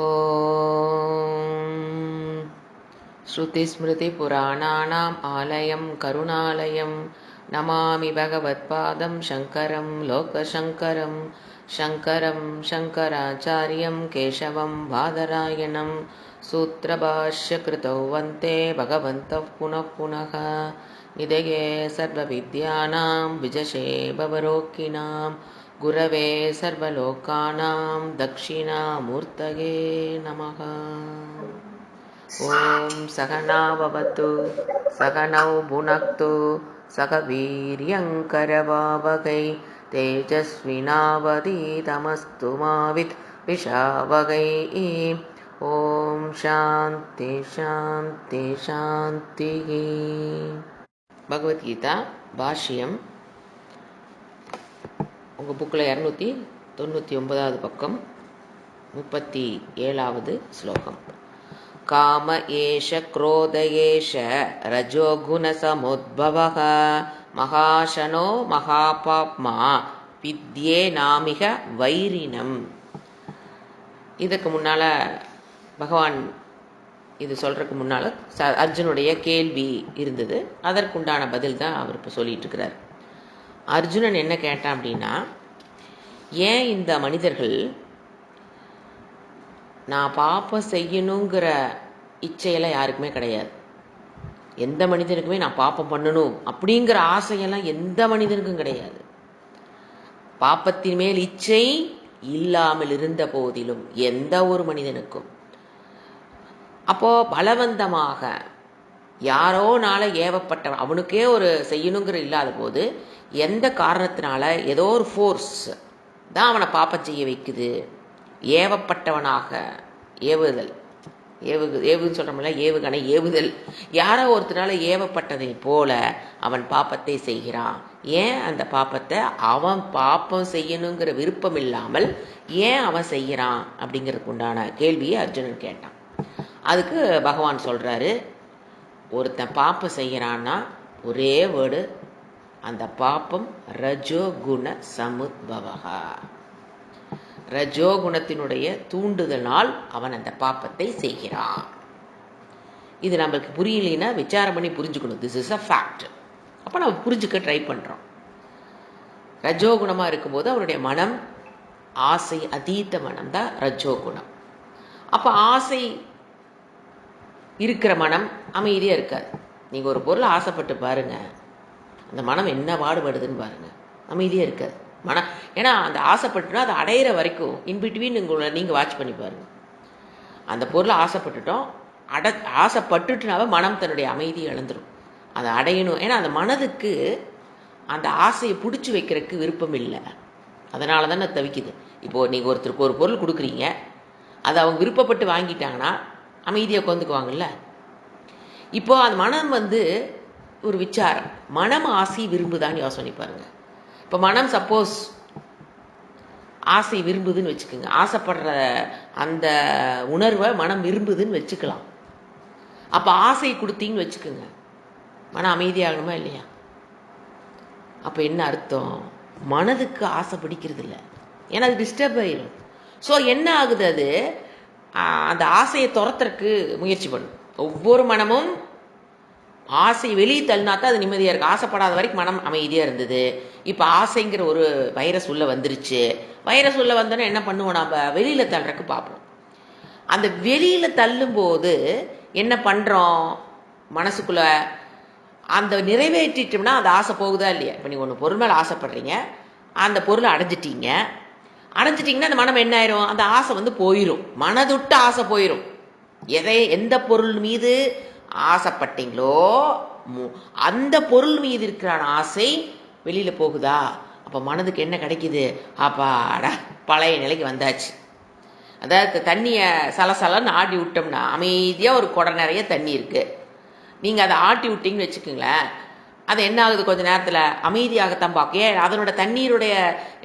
ஓம் ஸ்ருதிஸ்மிருதிபுராணானாம் ஆலயம் கருணாலயம் நமாமி பகவத்பாதம் சங்கரம் லோகசங்கரம் சங்கரம் சங்கராச்சாரியம் கேசவம் பாதராயணம் சூத்ரபாஷ்யகிருதௌ வந்தே பகவந்தௌ புனః புனः நிதயே சர்வவித்யானாம் விஜஷே பவரோக்கினாம் குரவே சர்வலோகானாம் தக்ஷிணாமூர்த்தயே நமः. ஓம் சகனாவவது சகனௌ புனக்து சக வீர்யங்கரவாவகை தேஜஸ்வினாவதீதமஸ்து மாவித் விஷாவகை. ஓம் சாந்தி சாந்தி சாந்தி. பகவத்கீதா பாஷ்யம் உங்கள் புக்கில் 299வது பக்கம் 37வது ஸ்லோகம். காம ஏஷ குரோத ஏஷ ரஜோகுணசமுத்பவः மகாசனோ மகாபாப்மா வித்யே நாமிக வைரினம். இதுக்கு முன்னால் பகவான் இது சொல்கிறதுக்கு முன்னால் அர்ஜுனுடைய கேள்வி இருந்தது. அதற்குண்டான பதில் தான் அவர் இப்போ சொல்லிட்டு இருக்கிறார். அர்ஜுனன் என்ன கேட்டான் அப்படின்னா, ஏன் இந்த மனிதர்கள் நான் பாப்பம் செய்யணுங்கிற இச்சையெல்லாம் யாருக்குமே கிடையாது. எந்த மனிதனுக்குமே நான் பாப்பம் பண்ணணும் அப்படிங்கிற ஆசையெல்லாம் எந்த மனிதனுக்கும் கிடையாது. பாப்பத்தின் மேல் இச்சை இல்லாமல் இருந்த போதிலும் எந்த ஒரு மனிதனுக்கும் அப்போ பலவந்தமாக யாரோனால ஏவப்பட்டவன், அவனுக்கே ஒரு செய்யணுங்கிற இல்லாத போது எந்த காரணத்தினால ஏதோ ஒரு ஃபோர்ஸ் தான் அவனை பாப்பம் செய்ய வைக்குது. ஏவப்பட்டவனாக ஏவுதல், ஏவுன்னு சொல்கிறோம்ல, ஏவுகணை ஏவுதல், யாரோ ஒருத்தனால ஏவப்பட்டதை போல அவன் பாப்பத்தை செய்கிறான். ஏன் அந்த பாப்பத்தை அவன் பாப்பம் செய்யணுங்கிற விருப்பம் இல்லாமல் ஏன் அவன் செய்கிறான் அப்படிங்கிறதுக்கு உண்டான கேள்வியை அர்ஜுனன் கேட்டான். அதுக்கு பகவான் சொல்கிறாரு, ஒருத்தன் பாப்பம் செய்கிறான்னா ஒரே வேர்டு, அந்த பாப்பம் ரஜோகுண சமுத்பவஹா. ரஜோகுணத்தினுடைய தூண்டுதலால் அவன் அந்த பாப்பத்தை செய்கிறான். இது நம்மளுக்கு புரியலைன்னா விசாரம் பண்ணி புரிஞ்சுக்கணும். This is a fact. அப்போ நம்ம புரிஞ்சுக்க ட்ரை பண்ணுறோம். ரஜோகுணமாக இருக்கும்போது அவருடைய மனம் ஆசை அதீத மனம் தான் ரஜோகுணம். அப்போ ஆசை இருக்கிற மனம் அமைதியாக இருக்காது. நீங்கள் ஒரு பொருளை ஆசைப்பட்டு பாருங்கள், அந்த மனம் என்ன பாடுபடுதுன்னு பாருங்கள், அமைதியாக இருக்காது மனம். ஏன்னா அந்த ஆசைப்பட்டுனா அதை அடையிற வரைக்கும் இன்பிட்வீன் நீங்கள் வாட்ச் பண்ணி பாருங்கள். அந்த பொருளை ஆசைப்பட்டுட்டோம், ஆசைப்பட்டுட்டுனாவே மனம் தன்னுடைய அமைதியை இழந்துடும். அதை அடையணும். ஏன்னா அந்த மனதுக்கு அந்த ஆசையை பிடிச்சி வைக்கிறதுக்கு விருப்பம் இல்லை. அதனால தானே தவிக்குது. இப்போது நீங்கள் ஒருத்தருக்கு ஒரு பொருள் கொடுக்குறீங்க, அதை அவங்க விருப்பப்பட்டு வாங்கிட்டாங்கன்னா அமைதியாக உட்காந்துக்குவாங்கல்ல. இப்போது அது மனம் ஒரு விசாரம், மனம் ஆசை விரும்புதான்னு யோசனை பாருங்கள். இப்போ மனம் சப்போஸ் ஆசை விரும்புதுன்னு வச்சுக்கோங்க, ஆசைப்படுற அந்த உணர்வை மனம் விரும்புதுன்னு வச்சுக்கலாம். அப்போ ஆசை கொடுத்தீங்கன்னு வச்சுக்கோங்க, மனம் அமைதியாகணுமா இல்லையா? அப்போ என்ன அர்த்தம்? மனதுக்கு ஆசை பிடிக்கிறது இல்லை, ஏன்னா அது டிஸ்டர்ப் ஆயிடும். ஸோ என்ன ஆகுது, அது அந்த ஆசையை துரத்துறதுக்கு முயற்சி பண்ணும். ஒவ்வொரு மனமும் ஆசை வெளியே தள்ளினா தான் அது நிம்மதியாக இருக்குது. ஆசைப்படாத வரைக்கும் மனம் அமைதியாக இருந்தது. இப்போ ஆசைங்கிற ஒரு வைரஸ் உள்ளே வந்துருச்சு. வைரஸ் உள்ளே வந்தோன்னா என்ன பண்ணுவோம், நம்ம வெளியில் தள்ளுறதுக்கு பார்ப்போம். அந்த வெளியில் தள்ளும்போது என்ன பண்ணுறோம், மனசுக்குள்ளே அந்த நிறைவேற்றிட்டோம்னா அந்த ஆசை போகுதா இல்லையா? இப்போ நீங்கள் ஒன்று பொருள் மேலே ஆசைப்படுறீங்க, அந்த பொருளை அடைஞ்சிட்டிங்கன்னா அந்த மனம் என்ன ஆயிரும், அந்த ஆசை போயிடும். மனதுட்டு ஆசை போயிடும். எந்த பொருள் மீது ஆசைப்பட்டீங்களோ அந்த பொருள் மீது இருக்கிற ஆசை வெளியில் போகுதா? அப்போ மனதுக்கு என்ன கிடைக்குது, அப்பாடா பழைய நிலைக்கு வந்தாச்சு. அதாவது தண்ணியை சலசலன்னு ஆட்டி விட்டோம்னா அமைதியாக ஒரு குடம் நிறைய தண்ணி இருக்குது. நீங்கள் அதை ஆட்டி விட்டீங்கன்னு வச்சுக்கோங்களேன், அது என்ன ஆகுது, கொஞ்சம் நேரத்தில் அமைதியாகத்தான் பார்க்க. ஏன், அதனோட தண்ணீருடைய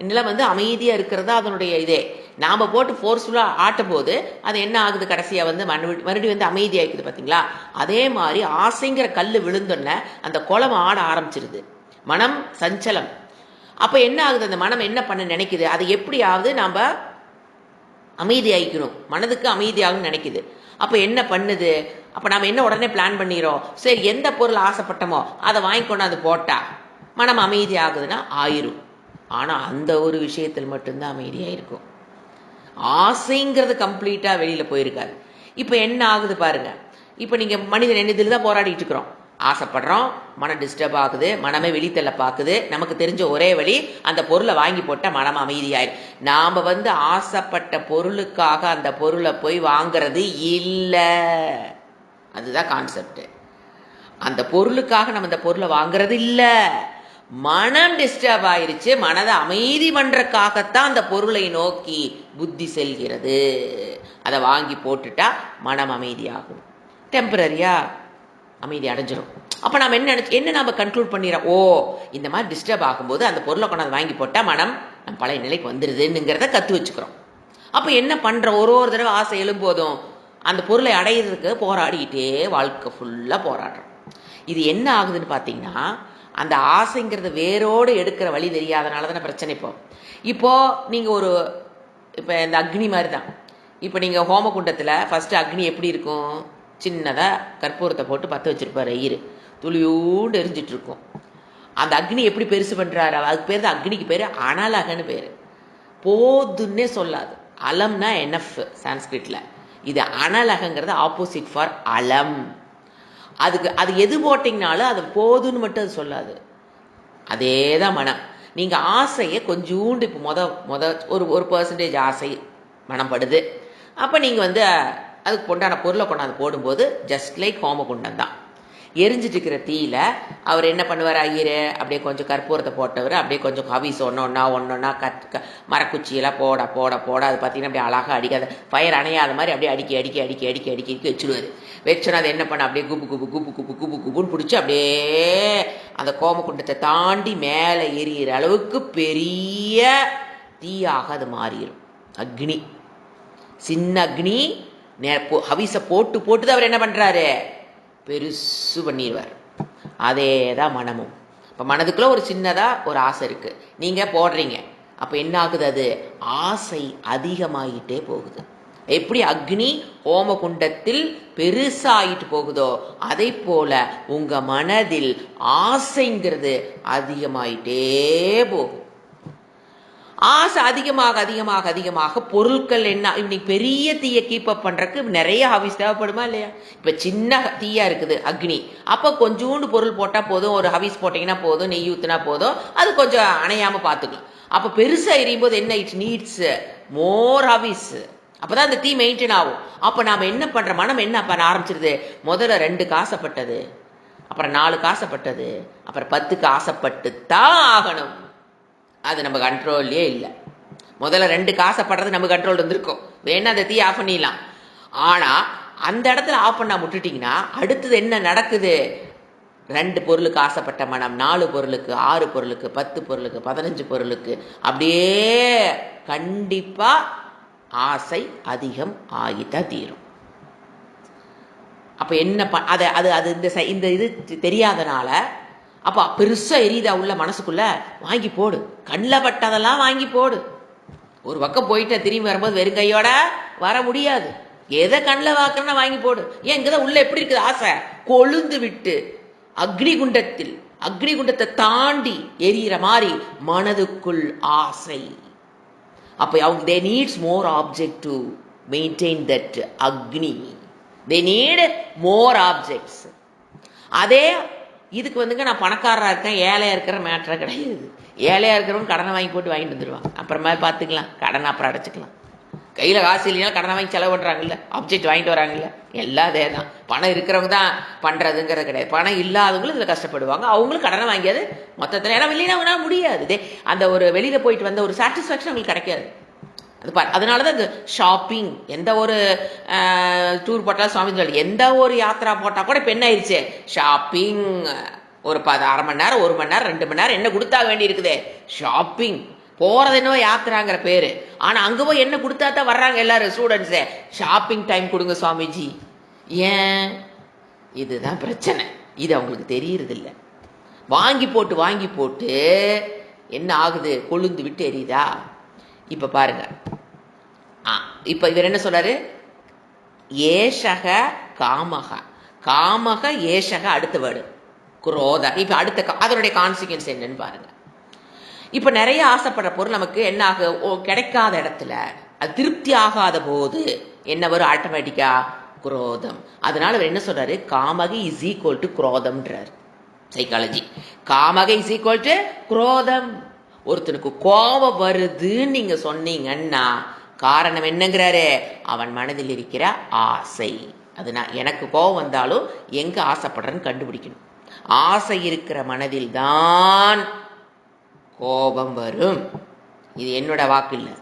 நிலை அமைதியாக இருக்கிறதா அதனுடைய இதே. நாம் போட்டு ஃபோர்ஸ்ஃபுல்லாக ஆட்டும் போது அது என்ன ஆகுது, கடைசியாக மறுபடியும் அமைதியாகிக்குது. பார்த்தீங்களா? அதே மாதிரி ஆசைங்கிற கல் விழுந்தோன்னே அந்த குளம் ஆட ஆரம்பிச்சிருது. மனம் சஞ்சலம். அப்போ என்ன ஆகுது, அந்த மனம் என்ன பண்ண நினைக்குது, அது எப்படியாவது நாம் அமைதி ஆயிக்கணும், மனதுக்கு அமைதியாகும் நினைக்குது. அப்போ என்ன பண்ணுது? அப்போ நாம் என்ன உடனே பிளான் பண்ணிடுறோம், சரி எந்த பொருள் ஆசைப்பட்டோமோ அதை வாங்கி கொண்டாந்து போட்டா மனம் அமைதி ஆகுதுன்னா ஆயிரும். ஆனால் அந்த ஒரு விஷயத்தில் மட்டும்தான் அமைதியாக இருக்கும். ஆசைங்கிறது கம்ப்ளீட்டாக வெளியில் போயிருக்காது. இப்போ என்ன ஆகுது பாருங்க. இப்போ நீங்கள் மனிதன் என்னதில் தான் போராடிட்டு இருக்கிறோம். ஆசைப்படுறோம், மனம் டிஸ்டர்ப் ஆகுது, மனமே வெளித்தள்ள பார்க்குது. நமக்கு தெரிஞ்ச ஒரே வழி அந்த பொருளை வாங்கி போட்டால் மனம் அமைதியாயிரும். நாம் ஆசைப்பட்ட பொருளுக்காக அந்த பொருளை போய் வாங்கிறது இல்லை. அதுதான் கான்செப்ட். அந்த பொருளுக்காக நம்ம அந்த பொருளை வாங்குறது இல்லை. மனம் டிஸ்டர்ப் ஆயிருச்சு, மனதை அமைதி பண்றதுக்காகத்தான் அந்த பொருளை நோக்கி புத்தி செல்கிறது. அதை வாங்கி போட்டுட்டா மனம் அமைதியாகும், டெம்பரரியா அமைதி அடைஞ்சிடும். அப்போ நம்ம என்ன நம்ம கன்க்ளூட் பண்ணிடுறோம், ஓ இந்த மாதிரி டிஸ்டர்ப் ஆகும்போது அந்த பொருளை கொண்டாந்து வாங்கி போட்டால் மனம் நம்ம பழைய நிலைக்கு வந்துடுதுங்கிறத கற்று வச்சுக்கிறோம். அப்போ என்ன பண்ணுறோம், ஒரு தடவை ஆசை எழும்போதும் அந்த பொருளை அடையிறதுக்கு போராடிக்கிட்டே வாழ்க்கை ஃபுல்லாக போராடுறோம். இது என்ன ஆகுதுன்னு பார்த்தீங்கன்னா, அந்த ஆசைங்கிறத வேரோடு எடுக்கிற வழி தெரியாதனால தானே பிரச்சனை. இப்போது நீங்கள் இப்போ இந்த அக்னி மாதிரி தான். இப்போ நீங்கள் ஹோமகுண்டத்தில் ஃபஸ்ட்டு அக்னி எப்படி இருக்கும், சின்னதாக கற்பூரத்தை போட்டு பற்ற வச்சுருப்பார், ஐயர் துளியூண்டு எரிஞ்சிட்டு இருக்கும். அந்த அக்னி எப்படி பெருசு பண்ணுறாரு, அதுக்கு பேர் தான் அக்னிக்கு பேர் அனலகன்னு பேர். போதுன்னே சொல்லாது, அலம்னா என்எஃப் சான்ஸ்கிரிட்டில். இது அனலகங்கிறது ஆப்போசிட் ஃபார் அலம். அது எது போட்டிங்கனாலும் அது போதுன்னு மட்டும் அது சொல்லாது. அதே தான் மனம். நீங்கள் ஆசையை கொஞ்சூண்டு இப்போ ஒரு % ஆசை மனம் படுது. அப்போ நீங்கள் அதுக்கு கொண்டான பொருளை கொண்டாந்து போடும்போது ஜஸ்ட் லைக் ஹோமகுண்டம் தான். எரிஞ்சிட்டு இருக்கிற தீயில அவர் என்ன பண்ணுவார், ஐயர் அப்படியே கொஞ்சம் கற்பூரத்தை போட்டவர் அப்படியே கொஞ்சம் கவிஸ் ஒன்றொன்னா மரக்குச்சியெல்லாம் போட போட போட அது பார்த்தீங்கன்னா அப்படியே அழகாக அடிக்காத ஃபயர் அணையாத மாதிரி அப்படியே அடிக்கி அடிக்கி அடிக்கி அடிக்கி அடிக்கி அடிக்கி வச்சுடுவார். வச்சோன்னா அது என்ன பண்ண அப்படியே குப்பு குப்பு குப்பு குப்பு குப்பு குப்புன்னு பிடிச்சி அப்படியே அந்த கோமகுண்டத்தை தாண்டி மேலே எரியிற அளவுக்கு பெரிய தீயாக அது மாறிடும். அக்னி, சின்ன அக்னி ஹவிஸை போட்டு போட்டு அவர் என்ன பண்ணுறாரு, பெருசு பண்ணிடுவார். அதே தான் மனமும். இப்போ மனதுக்குள்ளே ஒரு சின்னதாக ஒரு ஆசை இருக்குது, நீங்கள் போடுறீங்க. அப்போ என்ன ஆகுது, அது ஆசை அதிகமாகிட்டே போகுது. எப்படி அக்னி ஹோமகுண்டத்தில் பெருசாகிட்டு போகுதோ அதை போல உங்கள் மனதில் ஆசைங்கிறது அதிகமாயிட்டே போகும். ஆசை அதிகமாக அதிகமாக அதிகமாக பொருட்கள் என்ன, இன்னைக்கு பெரிய தீயை கீப்பப் பண்ணுறதுக்கு நிறைய ஹவிஸ் தேவைப்படுமா இல்லையா? இப்போ சின்ன தீயா இருக்குது அக்னி, அப்போ கொஞ்சோண்டு பொருள் போட்டால் போதும், ஒரு ஹவிஸ் போட்டிங்கன்னா போதும், நெய் ஊற்றினா போதும், அது கொஞ்சம் அணையாமல் பார்த்துக்கலாம். அப்போ பெருசாக எரியும் போது என்ன, இட் நீட்ஸ் மோர் ஹவிஸ். அப்போ தான் அந்த தீ மெயின்டைன் ஆகும். அப்போ நாம் என்ன பண்ணுற, மனம் என்ன பண்ண ஆரம்பிச்சிருது, முதல்ல 2க்கு ஆசைப்பட்டது, அப்புறம் 4க்கு ஆசைப்பட்டது, அப்புறம் 10க்கு ஆசைப்பட்டு தான் ஆகணும். அது நம்ம கண்ட்ரோல்லே இல்லை. முதல்ல 2க்கு ஆசைப்படுறது நம்ம கண்ட்ரோல் இருந்திருக்கும், வேணா அந்த தீ ஆஃப் பண்ணிடலாம். ஆனால் அந்த இடத்துல ஆஃப் பண்ணா விட்டுட்டிங்கன்னா அடுத்தது என்ன நடக்குது, 2 பொருளுக்கு ஆசைப்பட்ட மனம் 4 பொருளுக்கு, 6 பொருளுக்கு, 10 பொருளுக்கு, 15 பொருளுக்கு, அப்படியே கண்டிப்பாக ஆசை அதிகம் ஆகித்தான் தீரும். அப்போ என்ன அது இந்த இது தெரியாதனால அப்போ பெருசாக எரியுதா உள்ள மனசுக்குள்ள, வாங்கி போடு, கண்ணில் பட்டதெல்லாம் வாங்கி போடு. ஒரு பக்கம் போயிட்ட திரும்பி வரும்போது வெறும் கையோட வர முடியாது, எதை கண்ணில் வாக்குறன்னா வாங்கி போடு. ஏன் இங்கதான் உள்ள எப்படி இருக்குது ஆசை, கொழுந்து விட்டு அக்னிகுண்டத்தை தாண்டி எரியிற மாதிரி மனதுக்குள் ஆசை. அப்போ அவங்க they needs more object to maintain that Agni, they need more objects. அதே இதுக்கு நான் பணக்காரராக இருக்கேன், ஏழையாக இருக்கிற மேட்டரை கிடையாது. ஏழையாக இருக்கிறவங்க கடனை வாங்கி போட்டு வாங்கிட்டு வந்துடுவாங்க, அப்புறமா பார்த்துக்கலாம், கடனை அப்புறம் அடைச்சிக்கலாம். கையில் காசு இல்லைனாலும் கடனை வாங்கி செலவு பண்ணுறாங்கல்ல, ஆப்ஜெக்ட் வாங்கிட்டு வராங்கல்ல, எல்லாம் அதே தான். பணம் இருக்கிறவங்க தான் பண்ணுறதுங்கிறது கிடையாது, பணம் இல்லாதவங்களும் இதில் கஷ்டப்படுவாங்க, அவங்களும் கடனை வாங்கியாது மொத்தத்தில். ஏன்னா இல்லைன்னா அவங்களால முடியாது, அந்த ஒரு வெளியில் போயிட்டு வந்த ஒரு சாட்டிஸ்ஃபேக்ஷன் அவங்களுக்கு கிடைக்காது. அதனால தான் இந்த ஷாப்பிங், எந்த ஒரு டூர் போட்டாலும் சுவாமி எந்த ஒரு யாத்திரா போட்டால் கூட இப்போ என்ன ஆயிடுச்சு, ஷாப்பிங். ஒரு 1/2 மணி நேரம், 1 மணி நேரம், 2 மணி நேரம் என்ன கொடுத்தா வேண்டி இருக்குது, ஷாப்பிங். போகிறது என்னவோ யாத்திராங்கிற பேர், ஆனால் அங்கே போய் என்ன கொடுத்தா தான் வர்றாங்க எல்லாரும் ஸ்டூடெண்ட்ஸு, ஷாப்பிங் டைம் கொடுங்க சுவாமிஜி. ஏன், இதுதான் பிரச்சனை. இது அவங்களுக்கு தெரியறதில்ல. வாங்கி போட்டு என்ன ஆகுது, கொழுந்து விட்டு எரியுதா. இப்போ பாருங்க, இப்ப இவர் என்ன சொல்றாரு? ஏஷக காமக, காமக ஏஷக அடுத்த வேர்டு குரோத. இப்ப அடுத்த அதனுடைய கான்சிக்வன்ஸ் என்னன்னு பாருங்க. இப்ப நிறைய ஆசைப்படுற பொருள் நமக்கு என்ன கிடைக்காத இடத்துல, அது திருப்தி ஆகாத போது என்ன வரும்? ஆட்டோமேட்டிக்கா குரோதம். அதனால அவர் என்ன சொல்றாரு? காமக இஸ் ஈக்குவல் டு குரோதம்ன்றார் சைக்காலஜி. காமக இஸ் ஈக்குவல் டு குரோதம். ஒருத்தனுக்கு கோபம் வருதுன்னு நீங்க சொன்னீங்கன்னா காரணம் என்னங்கிறாரு? அவன் மனதில் இருக்கிற ஆசை. அது எனக்கு கோபம் வந்தாலும் எங்க ஆசைப்படுறேன்னு கண்டுபிடிக்கணும். ஆசை இருக்கிற மனதில் தான் கோபம் வரும். இது என்னோட வாக்கு இல்லை.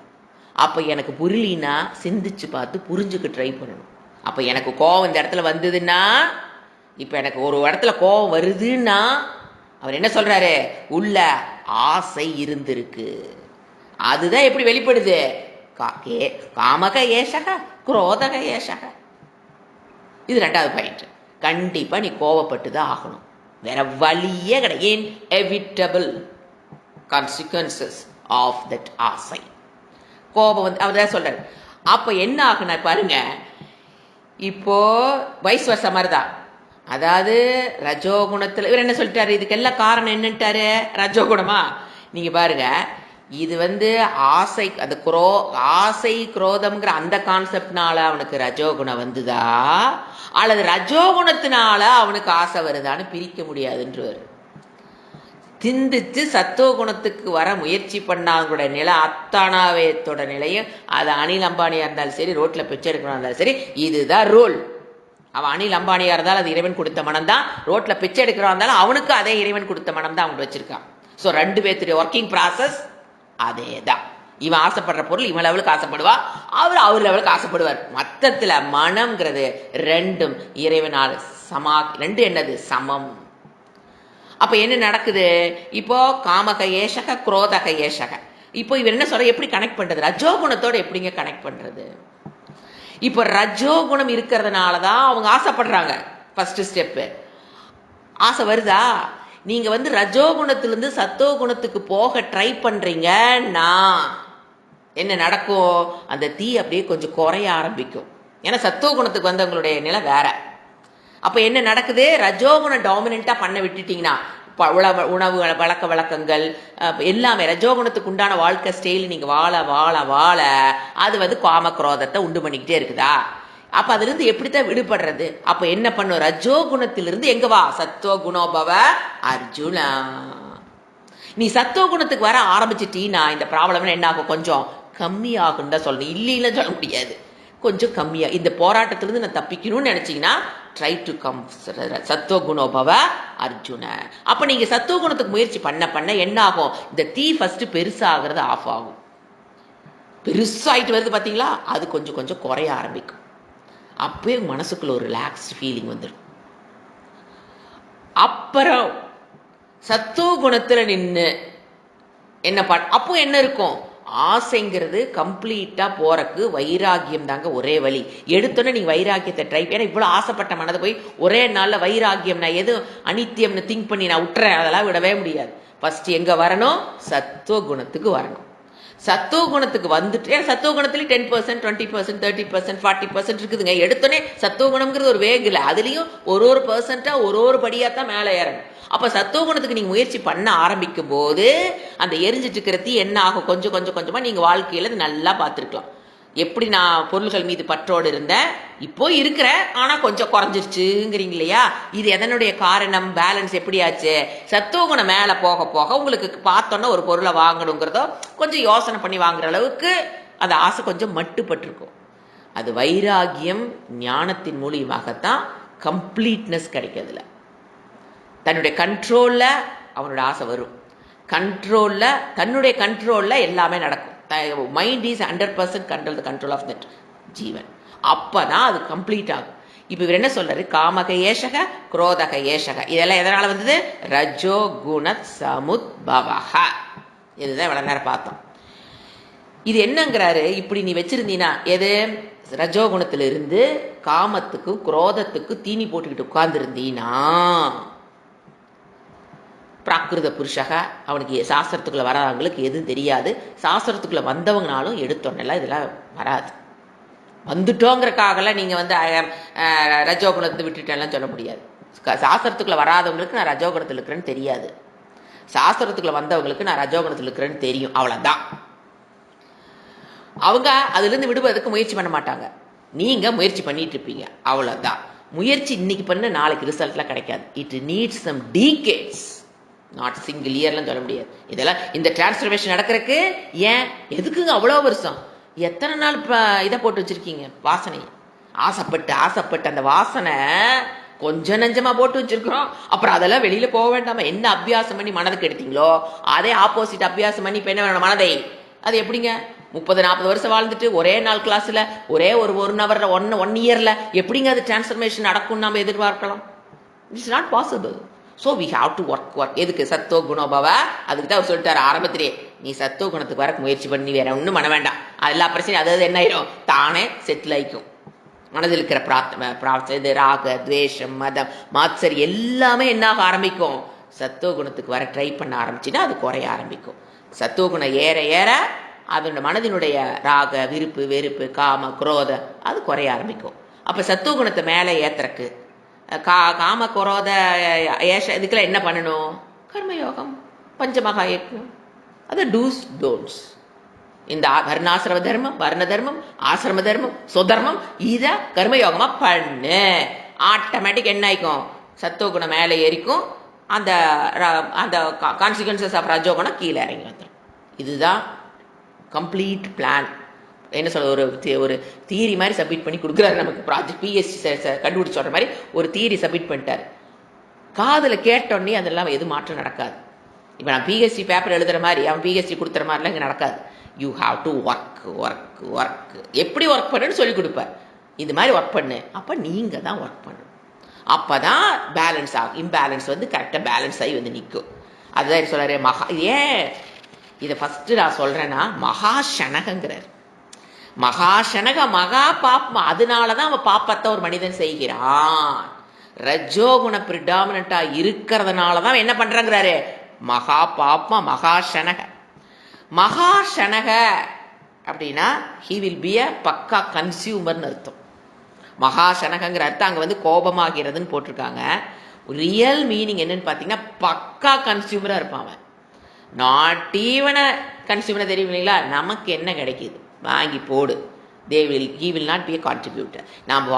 அப்ப எனக்கு புரியலினா சிந்திச்சு பார்த்து புரிஞ்சுக்க ட்ரை பண்ணணும். அப்ப எனக்கு கோபம் இந்த இடத்துல வந்ததுன்னா, இப்ப எனக்கு ஒரு இடத்துல கோபம் வருதுன்னா அவர் என்ன சொல்றாரு? உள்ள ஆசை இருந்திருக்கு. அதுதான் எப்படி வெளிப்படுது? காமக ஏஷக குரோதக ஏஷக. இது 2வது பாயிண்ட். கண்டிப்பா நீ கோபப்பட்டுதான் ஆகணும், வேற வழியே கிடையாது. இன்எவிட்டபிள் கான்சிக்வன்சஸ் ஆஃப் தட் ஆசை. கோபம் வந்து அவர் சொல்றாரு. அப்ப என்ன ஆகுனா பாருங்க, இப்போ வயசு வருஷ மாதிரிதான். அதாவது ரஜோகுணத்துல இவர் என்ன சொல்லிட்டாரு? இதுக்கெல்லாம் காரணம் என்னன்ட்டாரு? ரஜோகுணமா? நீங்க பாருங்க, இது வந்து ஆசை, அந்த ஆசை குரோதம்ங்கிற அந்த கான்செப்ட்னால அவனுக்கு ரஜோகுணம் வந்துதா, அல்லது ரஜோகுணத்தினால அவனுக்கு ஆசை வருதான்னு பிரிக்க முடியாதுன்றவர். சிந்திச்சு சத்துவகுணத்துக்கு வர முயற்சி பண்ணாங்களோட நிலை அத்தானாவேத்தோட நிலையும், அது அனில் அம்பானியா இருந்தாலும் சரி, ரோட்ல பிச்சை எடுக்கணும் இருந்தாலும் சரி, இதுதான் ரூல். அவன் அனில் அம்பானியா இருந்தாலும் அது இறைவன் கொடுத்த மனம் தான், ரோட்ல பிச்சை எடுக்கிறவன் இருந்தாலும் அவனுக்கு அதே இறைவன் கொடுத்த மனம் தான் அவங்க வச்சிருக்கான். ஸோ 2 பேர்த்துடைய ஒர்க்கிங் ப்ராசஸ் அதே தான். இவன் ஆசைப்படுற பொருள் இவன் லெவலுக்கு ஆசைப்படுவா, அவர் லெவலுக்கு ஆசைப்படுவார். மொத்தத்துல மனம்ங்கிறது 2ம் இறைவனால் சமா. 2 என்னது? சமம். அப்ப என்ன நடக்குது? இப்போ காமக ஏஷக குரோதக ஏஷக. இப்போ இவர் என்ன சொல்ற? எப்படி கனெக்ட் பண்றது? ரஜோகுணத்தோட எப்படிங்க கனெக்ட் பண்றது? இப்போ ரஜோகுணம் இருக்கிறதுனாலதான் அவங்க ஆசைப்படுறாங்க. First step. ஆசை வருதா? நீங்க வந்து ரஜோகுணத்திலிருந்து சத்தோகுணத்துக்கு போக ட்ரை பண்றீங்கன்னா என்ன நடக்கும்? அந்த தீ அப்படியே கொஞ்சம் குறைய ஆரம்பிக்கும். ஏன்னா சத்தோகுணத்துக்கு வந்தவங்களுடைய நிலை வேற. அப்ப என்ன நடக்குது? ரஜோகுணம் டாமினண்டா பண்ண விட்டுட்டீங்கன்னா, உணவு வழக்க வழக்கங்கள் எல்லாமே ரஜோகுணத்துக்கு உண்டான வாழ்க்கை ஸ்டைல் நீங்க வாழ வாழ வாழ அது வந்து காம குரோதத்தை உண்டு பண்ணிக்கிட்டே இருக்குதா? அப்ப அதுல இருந்து எப்படித்தான் விடுபடுறது? அப்ப என்ன பண்ணும்? ரஜோகுணத்திலிருந்து எங்க வா? சத்துவகுணோபவ அர்ஜுனா. நீ சத்துவகுணத்துக்கு வர ஆரம்பிச்சிட்டீன்னா இந்த ப்ராப்ளம் என்ன ஆகும்? கொஞ்சம் கம்மியாகும் தான் சொல்லணும், இல்லைன்னு சொல்ல முடியாது. கொஞ்சம் கம்மியா இந்த போராட்டத்திலிருந்து நான் தப்பிக்கணும்னு நினைச்சீங்கன்னா ட்ரை டு கம் சத்துவகுணோபவ அர்ஜுன. அப்ப நீங்க சத்துவகுணத்துக்கு முயற்சி பண்ண பண்ண என்ன ஆகும்? இந்த தீ ஃபர்ஸ்ட் பெருசாகிறது ஆஃப் ஆகும். பெருசாயிட்டு வருது பாத்தீங்களா? அது கொஞ்சம் கொஞ்சம் குறைய ஆரம்பிக்கும். அப்பவே மனசுக்குள்ள ஒரு ரிலாக்ஸ்ட் ஃபீலிங் வந்துடும். அப்புறம் சத்துவகுணத்துல நின்று என்ன அப்போ என்ன இருக்கும்? ஆசைங்கிறது கம்ப்ளீட்டா போறக்கு வைராகியம் தாங்க ஒரே வழி. எடுத்தோன்னே நீங்க வைராகியத்தை ட்ரை. ஏன்னா இவ்வளவு ஆசைப்பட்ட மனதை போய் ஒரே நாள்ல வைராகியம், நான் எது அனித்தியம்னு திங்க் பண்ணி நான் விட்டுறேன், அதெல்லாம் விடவே முடியாது. ஃபர்ஸ்ட் எங்க வரணும்? சத்துவகுணத்துக்கு வரணும். சத்துவகுணத்துக்கு வந்துட்டு, சத்துவகுணத்துல 10%, 20%, 30%, 40% இருக்குதுங்க. எடுத்தோன்னே சத்துவகுணம்ங்கிறது ஒரு வேக் இல்லை, அதுலயும் ஒரு பெர்சென்டா ஒரு படியா தான் மேலே ஏறணும். அப்ப சத்துவகுணத்துக்கு நீங்க முயற்சி பண்ண ஆரம்பிக்கும் போது அந்த எரிஞ்சிட்டு இருக்கிற தீ என்ன ஆகும்? கொஞ்சம் கொஞ்சம் கொஞ்சமா நீங்க வாழ்க்கையில நல்லா பார்த்துருக்கலாம். எப்படி நான் பொருள்கள் மீது பற்றோடு இருந்தேன், இப்போ இருக்கிறேன், ஆனா கொஞ்சம் குறைஞ்சிருச்சுங்கிறீங்க இல்லையா? இது எதனுடைய காரணம்? பேலன்ஸ் எப்படி ஆச்சு? சத்துவகுணம் மேல போக போக உங்களுக்கு பார்த்தோன்னா ஒரு பொருளை வாங்கணுங்கிறதோ கொஞ்சம் யோசனை பண்ணி வாங்குற அளவுக்கு அந்த ஆசை கொஞ்சம் மட்டுப்பட்டிருக்கும். அது வைராகியம் ஞானத்தின் மூலியமாகத்தான் கம்ப்ளீட்னஸ் கிடைக்கிறதுல. தன்னுடைய கண்ட்ரோல்ல அவனோட ஆசை வரும். கண்ட்ரோல்ல, தன்னுடைய கண்ட்ரோல்ல எல்லாமே நடக்கும். Mind is 100% control, the control of that ஜீவன். அப்பதான் அது கம்ப்ளீட் ஆகும். இப்ப இவர் என்ன சொல்றாரு? காமக ஏஷக குரோதக ஏஷக. இதெல்லாம் எதனால வந்தது? ரஜோ குண சமுத்பவஹ. இதுதான் இவ்வளவு நேரம் பார்த்தோம். இது என்னங்கிறாரு? இப்படி நீ வச்சிருந்தீனா, எது ரஜோகுணத்துல இருந்து காமத்துக்கு குரோதத்துக்கு தீனி போட்டுக்கிட்டு உட்கார்ந்து இருந்தீனா பிராகிருத புருஷக, அவனுக்கு சாஸ்திரத்துக்குள்ளே வராதவங்களுக்கு எதுவும் தெரியாது. சாஸ்திரத்துக்குள்ளே வந்தவங்கனாலும் எடுத்தோன்னெல்லாம் இதெல்லாம் வராது. வந்துட்டோங்கிறக்காகலாம் நீங்கள் வந்து ரஜோகுணத்தை விட்டுட்டேன்லாம் சொல்ல முடியாது. சாஸ்திரத்துக்குள்ளே வராதவங்களுக்கு நான் ரஜோகுணத்தில் இருக்கிறேன்னு தெரியாது, சாஸ்திரத்துக்குள்ளே வந்தவங்களுக்கு நான் ரஜோகுணத்தில் இருக்கிறேன்னு தெரியும், அவ்வளோதான். அவங்க அதுலேருந்து விடுவதற்கு முயற்சி பண்ண மாட்டாங்க, நீங்கள் முயற்சி பண்ணிட்டு இருப்பீங்க, அவ்வளோதான். முயற்சி இன்னைக்கு பண்ண நாளைக்கு ரிசல்ட்லாம் கிடைக்காது. It needs some decades, not single இயர்லாம் சொல்ல முடியாது. இதெல்லாம் இந்த டிரான்ஸ்ஃபர்மேஷன் நடக்கிறதுக்கு ஏன் எதுக்குங்க அவ்வளோ வருஷம்? எத்தனை நாள் இதை போட்டு வச்சிருக்கீங்க வாசனை? ஆசைப்பட்டு ஆசைப்பட்டு அந்த வாசனை கொஞ்சம் நஞ்சமாக போட்டு வச்சிருக்கிறோம். அப்புறம் அதெல்லாம் வெளியில போக வேண்டாமா? என்ன அபியாசம் பண்ணி மனதுக்கு எடுத்தீங்களோ அதே ஆப்போசிட் அபியாசம் பண்ணி இப்போ என்ன வேணும் மனதை? அது எப்படிங்க 30-40 வருஷம் வாழ்ந்துட்டு ஒரே நாள் கிளாஸில் ஒரே ஒரு 1 ஹவர்ல 1 இயரில் எப்படிங்க அது டிரான்ஸ்ஃபர்மேஷன் நடக்கும் நம்ம எதிர்பார்க்கலாம்? It's not possible. So we have to work. எதுக்கு? சத்தோ குணோபவ. அதுக்கு தான் அவர் சொல்லிட்டாரு ஆரம்பத்திலே, நீ சத்தோ குணத்துக்கு வர முயற்சி பண்ணி வேற ஒன்றும் பண்ண வேண்டாம். எல்லா பிரச்சனையும் அதாவது என்ன ஆயிடும், தானே செட்டில் ஆயிக்கும். மனதில் இருக்கிற பிரார்த்தனை, ராக, துவேஷம், மதம், மாத்சரி எல்லாமே என்னாக ஆரம்பிக்கும்? சத்தோ குணத்துக்கு வர ட்ரை பண்ண ஆரம்பிச்சுன்னா அது குறைய ஆரம்பிக்கும். சத்தோ குணம் ஏற ஏற அதனுடைய மனதினுடைய ராக, விருப்பு, வெறுப்பு, காம, குரோத அது குறைய ஆரம்பிக்கும். அப்போ சத்தோ குணத்தை மேலே ஏத்துறக்கு காம, குரோத, ஏஷ இதுக்கெல்லாம் என்ன பண்ணணும்? கர்மயோகம், பஞ்சமகா யஜ்ஞம், அது டூஸ் டோன்ட்ஸ். இந்த வர்ணாசிரம தர்மம், வர்ண தர்மம், ஆசிரம தர்மம், சுதர்மம், இதை கர்மயோகமா பண்ணு. ஆட்டோமேட்டிக் என்ன ஆயிக்கும்? சத்தோகுணம் மேலே ஏறிக்கும், அந்த அந்த கான்சிக்வன்சஸ் ஆஃப் ரஜோகுணம் கீழே இறங்கி வந்துடும். இதுதான் கம்ப்ளீட் பிளான். என்ன சொல்ல, ஒரு தியரி மாதிரி சப்மிட் பண்ணி கொடுக்குறாரு நமக்கு. ப்ராஜெக்ட் பிஎஸ்சி கண்டுபிடிச்சு சொல்கிற மாதிரி ஒரு தியரி சப்மிட் பண்ணிட்டார். காதில் கேட்டோடனே அதெல்லாம் எது மாற்றம் நடக்காது. இப்போ நான் பிஎஸ்சி பேப்பர் எழுதுகிற மாதிரி அவன் பிஎஸ்சி கொடுத்துற மாதிரிலாம் இங்கே நடக்காது. You have to work work work. எப்படி ஒர்க் பண்ணுன்னு சொல்லி கொடுப்பார். இது மாதிரி ஒர்க் பண்ணு, அப்போ நீங்கள் தான் ஒர்க் பண்ணணும். அப்போ தான் பேலன்ஸ் ஆகும். இம்பேலன்ஸ் வந்து கரெக்டாக பேலன்ஸ் ஆகி வந்து நிற்கும். அதுதான் சொல்கிறாரு ஏன் இதை ஃபஸ்ட்டு நான் சொல்கிறேன்னா மகாசனகங்கிறார். மகாசனக மகா பாப்மா. அதனால தான் அவன் பாப்பத்தை ஒரு மனிதன் செய்கிறான். ரஜோகுண பிரிடாமினா இருக்கிறதுனால தான் என்ன பண்றாங்கிறாரு, மகா பாப்மா மகாசனக. மகாசனக அப்படின்னா ஹி வில் பி அ பக்கா கன்சியூமர்னு அர்த்தம். மகாசனகங்கிற அர்த்தம் அங்கே வந்து கோபமாகிறதுன்னு போட்டிருக்காங்க. ரியல் மீனிங் என்னன்னு பார்த்தீங்கன்னா பக்கா கன்சியூமராக இருப்பான் அவன். நாட் ஈவன் அ கன்சியூமராக தெரியும் இல்லைங்களா? நமக்கு என்ன கிடைக்கிது வாங்கி போடு. He will not be a contributor. நாம்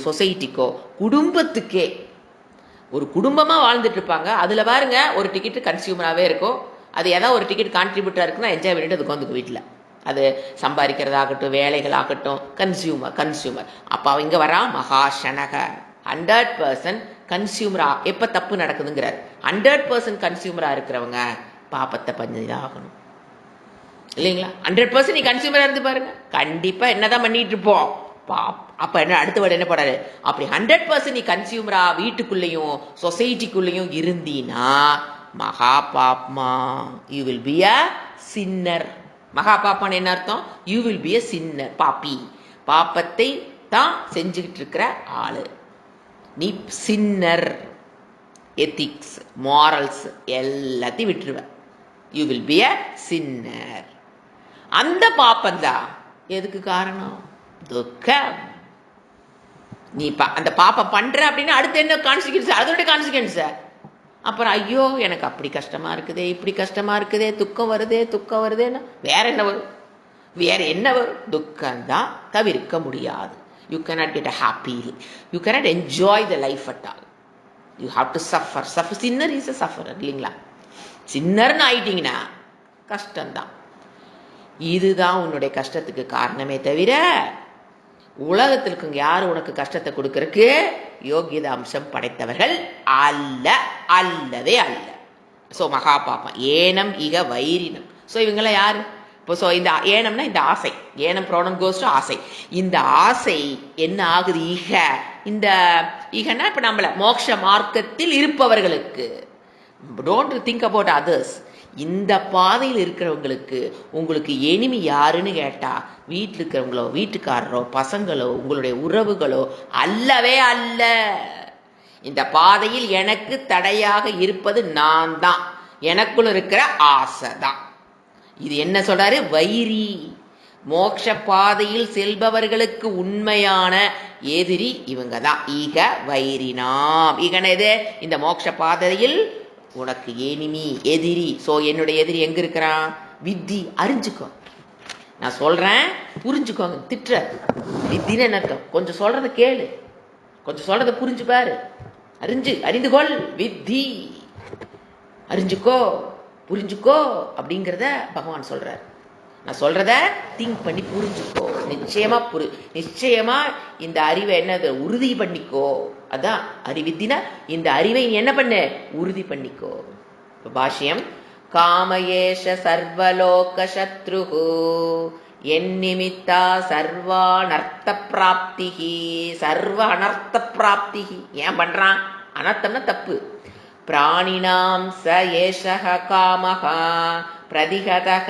சொசைட்டிக்கோ குடும்பத்துக்கே, ஒரு குடும்பமாக வாழ்ந்துட்டு இருப்பாங்க. அதில் பாருங்க ஒரு டிக்கெட்டு கன்சியூமராகவே இருக்கும். அது ஏதாவது ஒரு டிக்கெட் கான்ட்ரிபியூட்டராக இருக்குன்னா என்ஜாய் பண்ணிட்டு அதுக்கு வந்து வீட்டில் அது சம்பாதிக்கிறதாகட்டும், வேலைகளாகட்டும், கன்சியூமர். அப்போ அவன் இங்கே வரா மகாசனக. 100% கன்சியூமரா. எப்போ தப்பு நடக்குதுங்கிறார். 100% கன்சியூமராக இருக்கிறவங்க பாப்பத்தை பஞ்சுதான் ஆகணும் இல்லைங்களா? 100% நீ கன்சியூமராக இருந்து பாருங்க, கண்டிப்பாக என்னதான் பண்ணிட்டு இருப்போம். அப்போ என்ன அடுத்த வேர்டு என்ன போடாரு, அப்படி 100% நீ கன்சியூமரா வீட்டுக்குள்ளேயும் சொசைட்டிக்குள்ளேயும் இருந்தீனா மகா பாப்மா, you will be a sinner. மகா பாப்பான்னு என்ன அர்த்தம்? You will be a sinner. பாப்பி, பாப்பத்தை தான் செஞ்சுக்கிட்டு இருக்கிற ஆளு நீ. சின்னர், எத்திக்ஸ், மாரல்ஸ் எல்லாத்தையும் விட்டுருவ. You will be a sinner. அந்த பாப்பந்தான் எதுக்கு காரணம்? துக்கம். நீ அந்த பாப்பம் பண்ற அப்படின்னா அடுத்து என்ன கான்சிக்வன்ஸ்? அதோட கான்சிக்வன்ஸ் அப்புறம் ஐயோ எனக்கு அப்படி கஷ்டமா இருக்குதே, இப்படி கஷ்டமா இருக்குதே, துக்கம் வருதேன்னா வேற என்ன வரும்? வேற என்ன வரும்? துக்கம் தான் தவிர்க்க முடியாது. You cannot get a happy, you cannot enjoy the life at all. You have to suffer. Sinner is a sufferer இல்லைங்களா? சின்னர்னு ஆயிட்டீங்கன்னா கஷ்டம்தான். இதுதான் உன்னுடைய கஷ்டத்துக்கு காரணமே தவிர உலகத்தில் இருக்கவங்க யாரும் உனக்கு கஷ்டத்தை கொடுக்கறதுக்கு யோகியத அம்சம் படைத்தவர்கள் அல்லவே அல்ல. ஸோ மகா பாப்பா ஏனம் இக வைரினம். ஸோ இவங்களாம் யாரு? இப்போ ஸோ இந்த ஏனம்னா இந்த ஆசை, ஏனம் ப்ரோனம் கோஸ் டு ஆசை. இந்த ஆசை என்ன ஆகுது? இந்த ஈகன்னா இப்போ நம்மள மோட்ச மார்க்கத்தில் இருப்பவர்களுக்கு, டோன்ட் திங்க் அபவுட் அதர்ஸ். இந்த பாதையில் இருக்கிறவங்களுக்கு உங்களுக்கு எனிமி யாருன்னு கேட்டா வீட்டில் இருக்கிறவங்களோ, வீட்டுக்காரரோ, பசங்களோ, உங்களுடைய உறவுகளோ அல்லவே அல்ல. இந்த பாதையில் எனக்கு தடையாக இருப்பது நான் தான், எனக்குள்ள இருக்கிற ஆசை தான். இது என்ன சொல்றாரு? வைரி. மோட்ச பாதையில் செல்பவர்களுக்கு உண்மையான எதிரி இவங்க தான். ஈக வைரினாம். ஈகனது இந்த மோட்ச பாதையில் உனக்கு எனிமி, எதிரி. சோ என்னுடைய எதிரி எங்க இருக்கிறான்? வித்தி. அறிஞ்சுக்கோ, நான் சொல்றேன் புரிஞ்சுக்கோங்க. திட்டுற வித்தின்னு என்ன அர்த்தம்? கொஞ்சம் சொல்றத கேளு, கொஞ்சம் சொல்றத புரிஞ்சு பாரு. அறிந்து கொள். வித்தி, அறிஞ்சுக்கோ, புரிஞ்சுக்கோ அப்படிங்கிறத பகவான் சொல்றார். நான் சொல்றத திங்க் பண்ணி புரிஞ்சுக்கோ. நிச்சயமா இந்த அறிவை என்னது? உறுதி பண்ணிக்கோ. அதான் அறிவித்தினா இந்த அறிவை நீ என்ன பண்ணு? உறுதி பண்ணிக்கோ. பாஷ்யம். காமயேஷ சர்வலோக சத்ருஹு என்நிமித்தா சர்வானர்த்த பிராப்திஹி. சர்வ அனர்த்த பிராப்திஹி. ஏன் பண்றான்? அனர்த்தம்னா தப்பு. பிராணினாம் ச ஏஷஹ காமஹா பிரதிகதஹ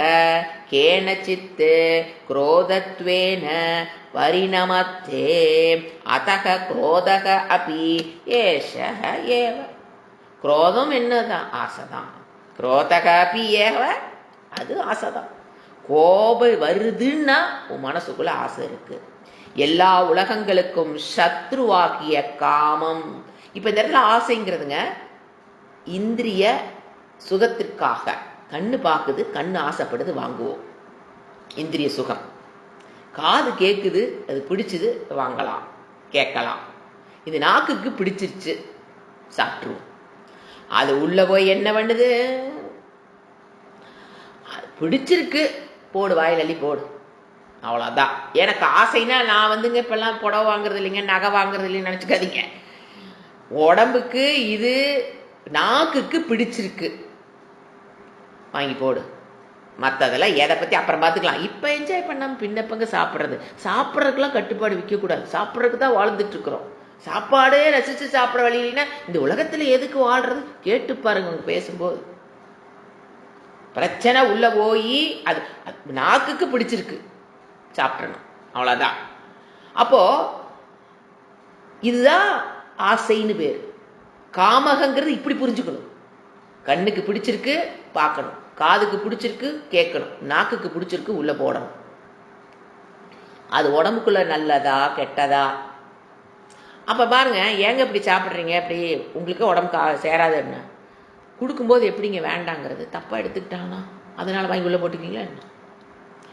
கேனசித் குரோதத்வேன பரிணமத்தே அதக குரோதக அபி ஏஷஹ ஏவ. குரோதம் என்னதான்? ஆசைதான். குரோதக அபி ஏவ, அது ஆசைதான். கோபம் வருதுன்னா உன் மனசுக்குள்ள ஆசை இருக்கு. எல்லா உலகங்களுக்கும் சத்ருவாக்கிய காமம். இப்ப இந்த இடத்துல ஆசைங்கிறதுங்க இந்திரிய சுகத்திற்காக. கண்ணு பார்க்குது, கண்ணு ஆசைப்படுது, வாங்குவோம். இந்திரிய சுகம். காது கேட்குது, அது பிடிச்சது, வாங்கலாம், கேட்கலாம். இது நாக்குக்கு பிடிச்சிருச்சு, சாப்பிட்ருவோம். அது உள்ள போய் என்ன பண்ணுது? பிடிச்சிருக்கு, போடு, வாயில் அள்ளி போடு, அவ்வளோதான். எனக்கு ஆசைன்னா நான் வந்துங்க இப்பெல்லாம் புடவை வாங்குறது இல்லைங்க, நகை வாங்குறது இல்லைன்னு நினச்சிக்காதீங்க. உடம்புக்கு இது நாக்குக்கு பிடிச்சிருக்கு, வாங்கி போடு. மற்றதெல்லாம் எதை பற்றி அப்புறம் பார்த்துக்கலாம். இப்போ என்ஜாய் பண்ணாமல் பின்னப்பங்க சாப்பிட்றதுக்கெல்லாம் கட்டுப்பாடு விற்கக்கூடாது. சாப்பிட்றதுக்கு தான் வாழ்ந்துட்டு இருக்கிறோம். சாப்பாடே ரசித்து சாப்பிட்ற வழியிலன்னா இந்த உலகத்தில் எதுக்கு வாழ்றது? கேட்டு பாருங்க. அவங்க பேசும்போது பிரச்சனை உள்ள போய் அது நாக்குக்கு பிடிச்சிருக்கு, சாப்பிட்றணும், அவ்வளோதான். அப்போ இதுதான் ஆசைன்னு பேர். காமகங்கிறது இப்படி புரிஞ்சுக்கணும். கண்ணுக்கு பிடிச்சிருக்கு, பார்க்கணும். காதுக்கு பிடிச்சிருக்கு, கேட்கணும். நாக்குக்கு பிடிச்சிருக்கு, உள்ள போடணும். அது உடம்புக்குள்ள நல்லதா கெட்டதா? அப்ப பாருங்க, ஏங்க இப்படி சாப்பிட்றீங்க? அப்படி உங்களுக்கு உடம்புக்கு சேராதுன்னு கொடுக்கும்போது எப்படிங்க வேண்டாங்கிறது? தப்பா எடுத்துக்கிட்டாங்கன்னா அதனால வாங்கி உள்ள போட்டுக்கீங்களா என்ன?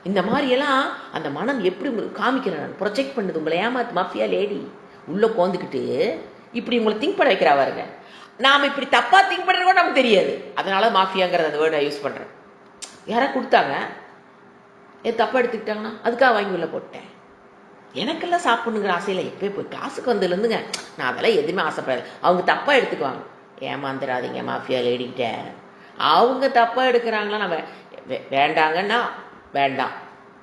இந்த மாதிரியெல்லாம் அந்த மனம் எப்படி காமிக்கிறேன், ப்ரொஜெக்ட் பண்ணுது. உங்களை ஏமாத்து மாஃபியா லேடி உள்ள கோந்துக்கிட்டு இப்படி உங்களை திங்க் பண்ண வைக்கிறா பாருங்க. நாம் இப்படி தப்பா திங்க் பண்ணுறது கூட நமக்கு தெரியாது. அதனால மாஃபியாங்கிறது அந்த வேர்டை யூஸ் பண்ணுறேன். யாராவது கொடுத்தாங்க, தப்பா எடுத்துக்கிட்டாங்கன்னா அதுக்காக வாங்கி உள்ள போட்டேன். எனக்கெல்லாம் சாப்பிடணுங்கிற ஆசையில் எப்போ போய் கிளாஸுக்கு வந்ததுலேருந்துங்க நான் அதெல்லாம் எதுவுமே ஆசைப்படாது. அவங்க தப்பா எடுத்துக்குவாங்க. ஏமாந்துடாதீங்க மாஃபியா லேடிக்கிட்ட. அவங்க தப்பா எடுக்கிறாங்களா, நம்ம வேண்டாங்கன்னா வேண்டாம்,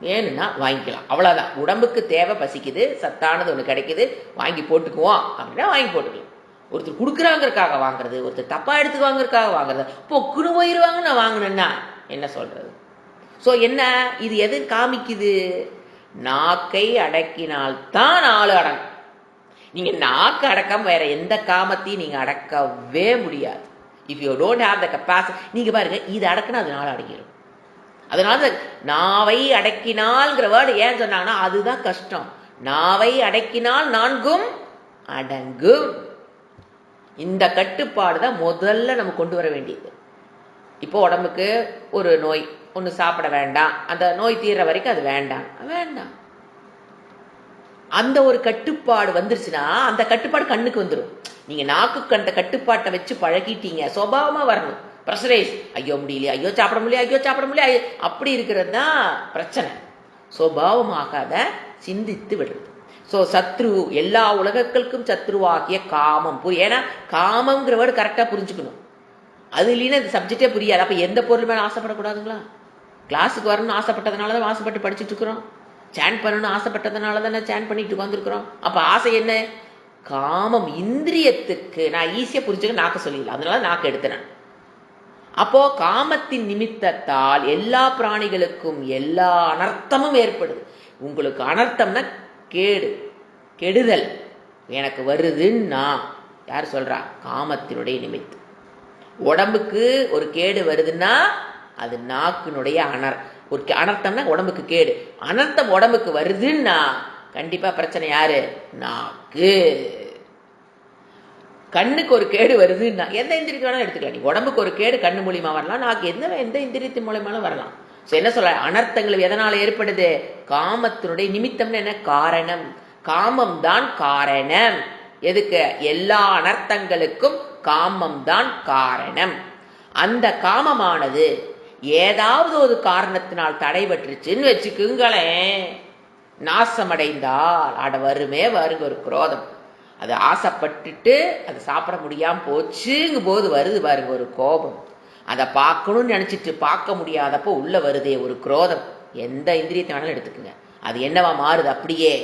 வேணும்னா வாங்கிக்கலாம், அவ்வளோதான். உடம்புக்கு தேவை, பசிக்குது, சத்தானது ஒன்று கிடைக்குது, வாங்கி போட்டுக்குவோம் அப்படின்னா வாங்கி போட்டுக்கலாம். ஒருத்தர் கொடுக்குறாங்கிறதுக்காக வாங்குறது, ஒருத்தர் தப்பா எடுத்துக்குவாங்கிறதுக்காக வாங்குறது, பொக்குன்னு போயிடுவாங்க நான் வாங்கினேன்னா என்ன சொல்றது? ஸோ என்ன இது எது காமிக்குது? நாக்கை அடக்கினால்தான் ஆளு அடங்கும். நீங்க நாக்கு அடக்கம் வேற எந்த காமத்தையும் நீங்க அடக்கவே முடியாது. If you don't have the capacity. நீங்க பாருங்க, இது அடக்குனா அது நாள் அடங்கிடும். அதனால நாவை அடக்கினால்ங்கிற வேர்டு ஏன் சொன்னாங்கன்னா அதுதான் கஷ்டம். நாவை அடக்கினால் நான்கும் அடங்கும். இந்த கட்டுப்பாடு தான் முதல்ல நம்ம கொண்டு வர வேண்டியது. இப்போ உடம்புக்கு ஒரு நோய் ஒன்று சாப்பிட வேண்டாம், அந்த நோய் தீர்ற வரைக்கும் அது வேண்டாம் வேண்டாம். அந்த ஒரு கட்டுப்பாடு வந்துருச்சுன்னா அந்த கட்டுப்பாடு கண்ணுக்கு வந்துடும். நீங்க நாக்குக்கு அந்த கட்டுப்பாட்டை வச்சு பழகிட்டீங்க, சுபாவமா வரணும். ப்ரெஷரைஸ், ஐயோ முடியல, ஐயோ சாப்பிட முடியல, ஐயோ சாப்பிட முடியல, அப்படி இருக்கிறது தான் பிரச்சனை. சுபாவமாகாத சிந்தித்து விடுறது. ஸோ சத்ரு, எல்லா உலகங்களுக்கும் சத்ருவாகிய காமம். ஏன்னா காமங்கிற வேர்டு கரெக்டாக புரிஞ்சுக்கணும். அது இல்லைன்னா இந்த சப்ஜெக்டே புரியாது. அப்போ எந்த பொருள் மேலே ஆசைப்படக்கூடாதுங்களா? கிளாஸுக்கு வரணும்னு ஆசைப்பட்டதுனால தான் ஆசைப்பட்டு படிச்சுட்டு இருக்கிறோம். சேன் பண்ணணும்னு ஆசைப்பட்டதுனால தான் சேன் பண்ணிட்டு வந்துருக்கிறோம். அப்போ ஆசை என்ன? காமம். இந்திரியத்துக்கு நான் ஈஸியாக புரிஞ்சுக்க நாக்கு சொல்லிடலாம், அதனால நாக்கு எடுத்தேன். அப்போ காமத்தின் நிமித்தத்தால் எல்லா பிராணிகளுக்கும் எல்லா அனர்த்தமும் ஏற்படுது. உங்களுக்கு அனர்த்தம்னா கேடு, கெடுதல் எனக்கு வருதுன்னா யார் சொல்றா? காமத்தினுடைய நிமித்தம். உடம்புக்கு ஒரு கேடு வருதுன்னா அது நாக்கினுடைய ஒரு அனர்த்தம்னா உடம்புக்கு கேடு. அனர்த்தம் உடம்புக்கு வருதுன்னா கண்டிப்பா பிரச்சனை யாரு? நாக்கு. கண்ணுக்கு ஒரு கேடு வருதுன்னா எந்த இந்திரியத்தை வேணாலும் எடுத்துக்கலாம். நீ உடம்புக்கு ஒரு கேடு கண்ணு மூலியமா வரலாம், நாக்கு எந்த இந்திரியத்தின் மூலியமாலும் வரலாம். என்ன சொல்ல? அனர்த்தங்கள் எதனால ஏற்படுது? காமத்தினுடைய நிமித்தம்னு என்ன? காரணம். காமம் தான் காரணம். எதுக்கு? எல்லா அனர்த்தங்களுக்கும் காமம் தான் காரணம். அந்த காமமானது ஏதாவது ஒரு காரணத்தினால் தடைபட்டுருச்சுன்னு வச்சுக்குங்களேன், நாசமடைந்தால் அட வருமே வருங்க ஒரு குரோதம். அது ஆசைப்பட்டுட்டு அது சாப்பிட முடியாம போச்சுங்க போது வருது பாருங்க ஒரு கோபம். அதை பார்க்கணும்னு நினைச்சிட்டு பார்க்க முடியாதப்போ உள்ள வருதே ஒரு குரோதம். எந்த இந்திரியத்தை வேணாலும் எடுத்துக்குங்க, அது என்னவா மாறுது? அப்படியே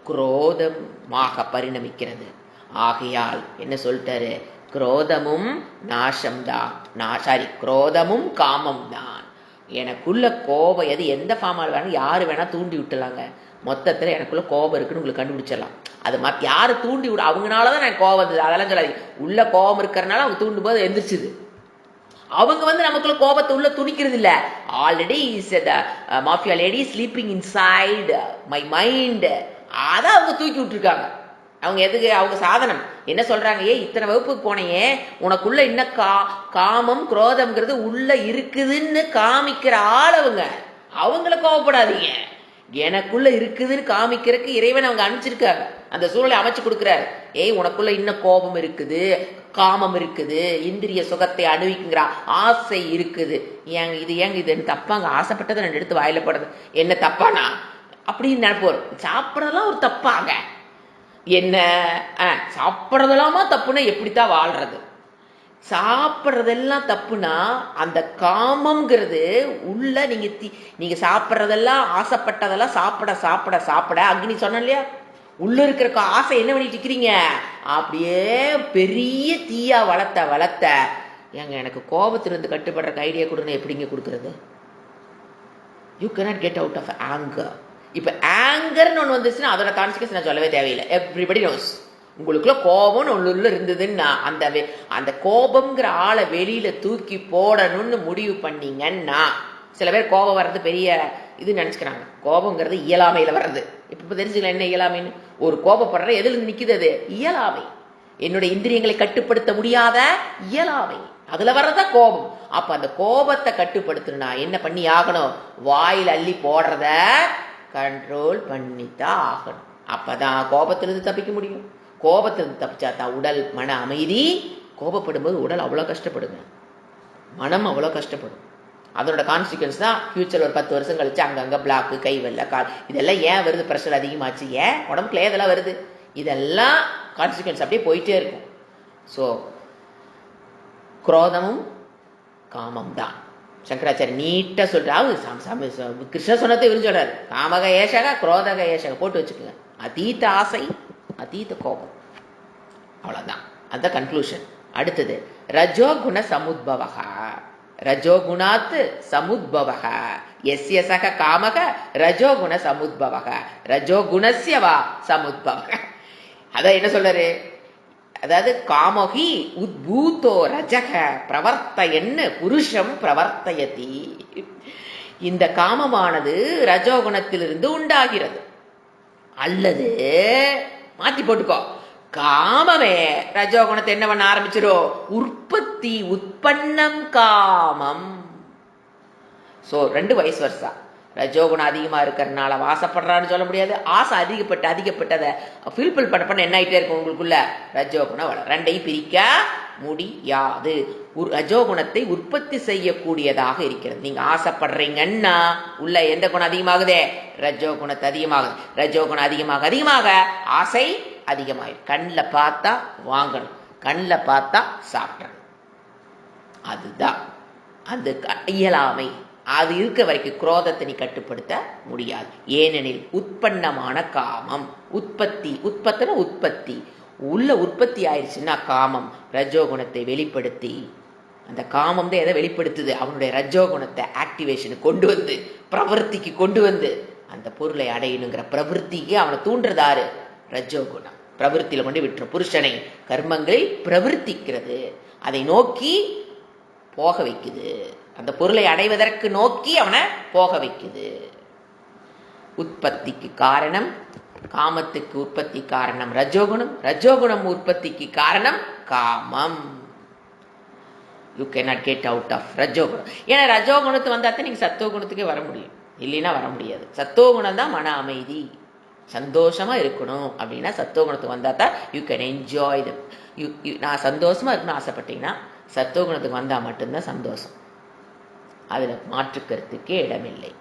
குரோதமாக பரிணமிக்கிறது. ஆகையால் என்ன சொல்லிட்டாரு? குரோதமும் நாசம்தான். குரோதமும் காமம் தான். எனக்குள்ள கோபம் எது எந்த ஃபார்மால் வேணும், யாரு வேணா தூண்டி விட்டுலாங்க. மொத்தத்தில் எனக்குள்ள கோபம் இருக்குன்னு உங்களுக்கு கண்டுபிடிச்சிடலாம். அது யாரு தூண்டி விட அவங்களாலதான் எனக்கு கோபம் வந்தது அதெல்லாம் சொல்லாது. உள்ள கோபம் இருக்கிறனால அவங்க தூண்டும் போது எந்திரிச்சுது. அவங்க நமக்குள்ள கோபத்தை உள்ள துணிக்கிறது இல்ல. Already is the mafia lady sleeping inside my mind. அதை அவங்க தூக்கி விட்டுருக்காங்க. அவங்க எதுக்கு? அவங்க சாதனம் என்ன சொல்றாங்க? இத்தனை வகுப்புக்கு போனையே, உனக்குள்ள இன்னும் காமம் குரோதம்ங்கிறது உள்ள இருக்குதுன்னு காமிக்கிற ஆள் அவங்கள கோவப்படாதீங்க. எனக்குள்ள இருக்குதுன்னு காமிக்கிறதுக்கு இறைவன் அவங்க அனுப்பிச்சிருக்காங்க, அந்த சூழலை அமைச்சு கொடுக்குறாரு. உனக்குள்ள இன்னும் கோபம் இருக்குது, காமம் இருக்குது, இந்திரிய சுகத்தை அனுபவிக்குங்கிற ஆசை இருக்குது. ஏங்க இது தப்பாங்க? ஆசைப்பட்டதை நான் எடுத்து வாயில போடுறது என்ன தப்பானா அப்படின்னு நினைப்போம். சாப்பிட்றதெல்லாம் ஒரு தப்பாங்க? என்ன சாப்பிட்றதெல்லாமா தப்புன்னா எப்படித்தான் வாழ்றது? சாப்பிட்றதெல்லாம் தப்புனா அந்த காமம்ங்கிறது உள்ள நீங்க சாப்பிட்றதெல்லாம் ஆசைப்பட்டதெல்லாம் சாப்பிட சாப்பிட சாப்பிட அக்னி சொன்ன இல்லையா, உள்ள இருக்கிற ஆசை என்ன பண்ணிட்டு இருக்கிறீங்க? அப்படியே பெரிய தீயா வளர்த்த எனக்கு கோபத்திலிருந்து கட்டுப்படுறக்கு ஐடியா கொடுன்னு எப்படிங்க கொடுக்கறது? You cannot get out of anger. இப்போ ஆங்கர்னு ஒன்று வந்துச்சுன்னா அதோட கான்சிக்வன்ஸ் நான் சொல்லவே தேவையில்லை. Everybody knows. உங்களுக்குள்ள கோபம்னு ஒன்று இருந்ததுன்னா அந்த கோபம்ங்கிற ஆளை வெளியில தூக்கி போடணும்னு முடிவு பண்ணீங்கன்னா, சில பேர் கோபம் வர்றது பெரிய இது நினைச்சுக்கிறாங்க. கோபங்கிறது இயலாமையில வர்றது. இப்ப தெரிஞ்சுக்கலாம் என்ன இயலாமைன்னு. ஒரு கோபப்படுற எதுல நிக்குது? அது இயலாமை. என்னுடைய இந்திரியங்களை கட்டுப்படுத்த முடியாத இயலாமை, அதுல வர்றதா கோபம். அப்ப அந்த கோபத்தை கட்டுப்படுத்தணும்னா என்ன பண்ணி ஆகணும்? வாயில் அள்ளி போடுறத கண்ட்ரோல் பண்ணித்தான் ஆகணும். அப்பதான் கோபத்திலிருந்து தப்பிக்க முடியும். கோபத்திலிருந்து தப்பிச்சாதான் உடல் மன அமைதி. கோபப்படும் போது உடல் அவ்வளோ கஷ்டப்படுங்க, மனம் அவ்வளோ கஷ்டப்படும். அதனோட கான்சிக்வன்ஸ் தான் ஃபியூச்சர் ஒரு 10 வருஷம் கழிச்சு அங்கங்க பிளாக்கு, கை வெள்ள, கால், இதெல்லாம் ஏன் வருது? ப்ரெஷர் அதிகமாச்சு, ஏன் உடம்புக்குள்ள இதெல்லாம் வருது? இதெல்லாம் கான்சிக்வன்ஸ் அப்படியே போயிட்டே இருக்கும். ஸோ குரோதமும் காமம் தான். சங்கராச்சாரிய நீட்டா சொல்றாரு. கிருஷ்ண சொன்னதை இவரு சொல்றாரு. காமக ஏஷக குரோதக ஏஷக போட்டு வச்சுக்கோங்க. அதீத ஆசை, அதீத கோபம், அவ்வளவுதான். அந்த கன்க்ளூஷன். அடுத்தது ரஜோகுண சமுத்பவக. ரஜோகுணாத் சமுத்பவக எஸ்ய சக காமக ரஜோகுண சமுத்பவக ரஜோகுணஸ்ய வா சமுத்பவக. அதான் என்ன சொல்றாரு? அதாவது காமகி உத்பூதோ ரஜக பிரவர்த்தயன்னு புருஷம் பிரவர்த்தயதி. இந்த காமமானது ரஜோகுணத்திலிருந்து உண்டாகிறது. அல்லது மாற்றி போட்டுக்கோ, காமமே ரஜோகுணத்தை என்ன பண்ண ஆரம்பிச்சிடும்? உற்பத்தி, உற்பன்னம் காமம். சோ 2 வயசு வருஷம். ரஜோகுணம் அதிகமா இருக்கிறதுனால வாசப்படுறான்னு சொல்ல முடியாது. ஆசை அதிகப்பட்டதை ஃபில்பில் பண்ண என்ன ஆயிட்டே இருக்கும் உங்களுக்குள்ள? ரஜோகுணம் வளரும். 2ஐயும் பிரிக்க முடியாது. ரஜோகுணத்தை உற்பத்தி செய்யக்கூடியதாக இருக்கிறது. நீங்க ஆசைப்படுறீங்கன்னா உள்ள எந்த குணம் அதிகமாகுதே? ரஜோகுணத்தை அதிகமாகுது. ரஜோகுணம் அதிகமாக ஆசை அதிகமாயிடும். கண்ணில் பார்த்தா வாங்கணும், கண்ணில் பார்த்தா சாப்பிடணும். அதுதான் அந்த இயலாமை. அது இருக்க வரைக்கும் குரோதத்தை நீ கட்டுப்படுத்த முடியாது. ஏனெனில் உற்பத்தமான காமம், உற்பத்தி உள்ள உற்பத்தி ஆயிடுச்சுன்னா காமம் ரஜோகுணத்தை வெளிப்படுத்தி, அந்த காமம் தான் எதை வெளிப்படுத்துது? அவனுடைய ரஜோகுணத்தை ஆக்டிவேஷனுக்கு கொண்டு வந்து, பிரவர்த்திக்கு கொண்டு வந்து அந்த பொருளை அடையணுங்கிற பிரவருத்திக்கு அவனை தூண்டுறதாரு? ரஜோகுணம். பிரவருத்தியில கொண்டு விட்டுரும். புருஷனை கர்மங்களை பிரவர்த்திக்கிறது, அதை நோக்கி போக வைக்குது, அந்த பொருளை அடைவதற்கு நோக்கி அவனை போக வைக்குது. உற்பத்திக்கு காரணம் காமத்துக்கு உற்பத்தி காரணம் ரஜோகுணம், ரஜோகுணம் உற்பத்திக்கு காரணம் காமம். You cannot get out of ரஜோகுணம். ஏன்னா ரஜோகுணத்து வந்தாத்தான் நீங்க சத்தோகுணத்துக்கே வர முடியும், இல்லைன்னா வர முடியாது. சத்தோகுணம் தான் மன அமைதி, சந்தோஷமா இருக்கணும் அப்படின்னா சத்தோகுணத்துக்கு வந்தா தான் யூ கேன் என்ஜாய் த நான் சந்தோஷமா இருக்கணும்னு ஆசைப்பட்டீங்கன்னா சத்தோகுணத்துக்கு வந்தா மட்டும்தான் சந்தோஷம். அதுல மாற்று கருத்துக்கே இடமில்லை.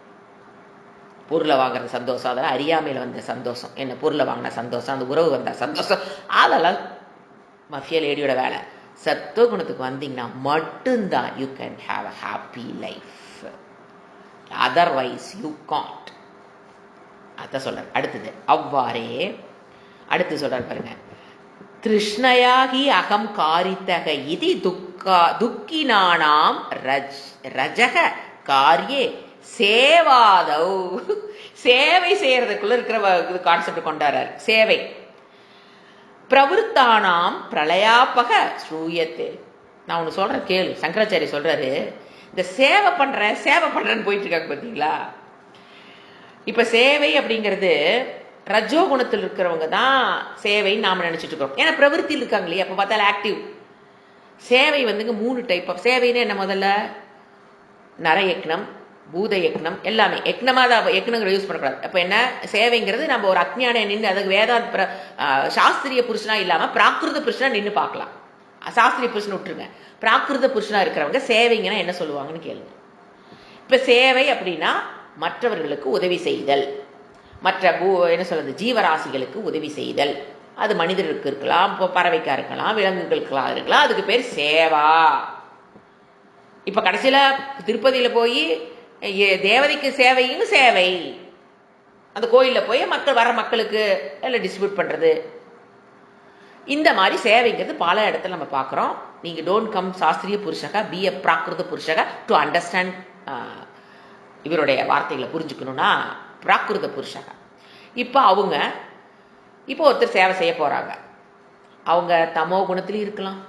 பொருளை வாங்குற சந்தோஷம், அதெல்லாம் அறியாமையில வந்த சந்தோஷம். என்ன பொருளை வாங்கின சந்தோஷம், அந்த உறவு வந்த சந்தோஷம், அதெல்லாம் மஃபியா லேடியோட வேலை. சத்தோகுணத்துக்கு வந்தீங்கன்னா மட்டும்தான் you can have a happy life, otherwise you can't. அதான் சொல்ற. அடுத்தது அவ்வாறே அடுத்து சொல்றாரு பாருங்க, திருஷ்ணயாகி அகம் காரித்தக இது துக்கினானாம் ரஜக காரியே சேவாதவ். சேவை செய்யறதுக்குள்ள இருக்கிற கான்செப்ட் கொண்டாடுறார். சேவை பிரவருத்தானாம் பிரளயாபக ஸ்ரூயத்தே. நான் ஒன்று சொல்றேன் கேளு. சங்கராச்சாரிய சொல்றாரு, இந்த சேவை பண்றேன்னு போயிட்டு இருக்காங்க பார்த்தீங்களா. இப்ப சேவை அப்படிங்கிறது ரஜோகுணத்தில் இருக்கிறவங்க தான் சேவைன்னு நாம நினைச்சிட்டு இருக்கோம். ஏன்னா பிரவருத்தியில் இருக்காங்க இல்லையா, அப்ப பார்த்தாலும் ஆக்டிவ். சேவை வந்துங்க 3 டைப் ஆஃப் சேவைன்னு என்ன, முதல்ல நரயக்னம், பூத யக்னம், எல்லாமே யக்னமா தான். யக்னங்களை யூஸ் பண்ணக்கூடாது. அப்ப என்ன சேவைங்கிறது, நம்ம ஒரு அக்ஞான நின்று, அதுக்கு வேதாந்த சாஸ்திரிய புருஷனா இல்லாம பிராகிருத புருஷனா நின்று பார்க்கலாம். சாஸ்திரிய புருஷனை விட்டுருங்க, பிராகிருத புருஷனா இருக்கிறவங்க சேவைங்கன்னா என்ன சொல்லுவாங்கன்னு கேளுங்க. இப்ப சேவை அப்படின்னா மற்றவர்களுக்கு உதவி செய்தல், மற்ற என்ன சொல்றது ஜீவராசிகளுக்கு உதவி செய்தல். அது மனிதர்களுக்கு இருக்கலாம், பறவைக்கா இருக்கலாம், விலங்குகளுக்கு இருக்கலாம், அதுக்கு பேர் சேவா. இப்ப கடைசியில திருப்பதியில போய் தேவதைக்கு சேவையும் சேவை, அந்த கோயில்ல போய் வர மக்களுக்கு எல்லாம் டிஸ்ட்ரிபியூட் பண்றது. இந்த மாதிரி சேவைங்கிறது பல இடத்துல நம்ம பார்க்குறோம். நீங்க டோன்ட் கம் சாஸ்திரிய புருஷகா, பி எ பிராகிருத புருஷகா டு அண்டர்ஸ்டாண்ட். இவருடைய வார்த்தைகளை புரிஞ்சுக்கணும்னா பிராகிருத புருஷகா. இப்போ ஒருத்தர் சேவை செய்ய போறாங்க. அவங்க தமோ குணத்திலையும் இருக்கலாம்,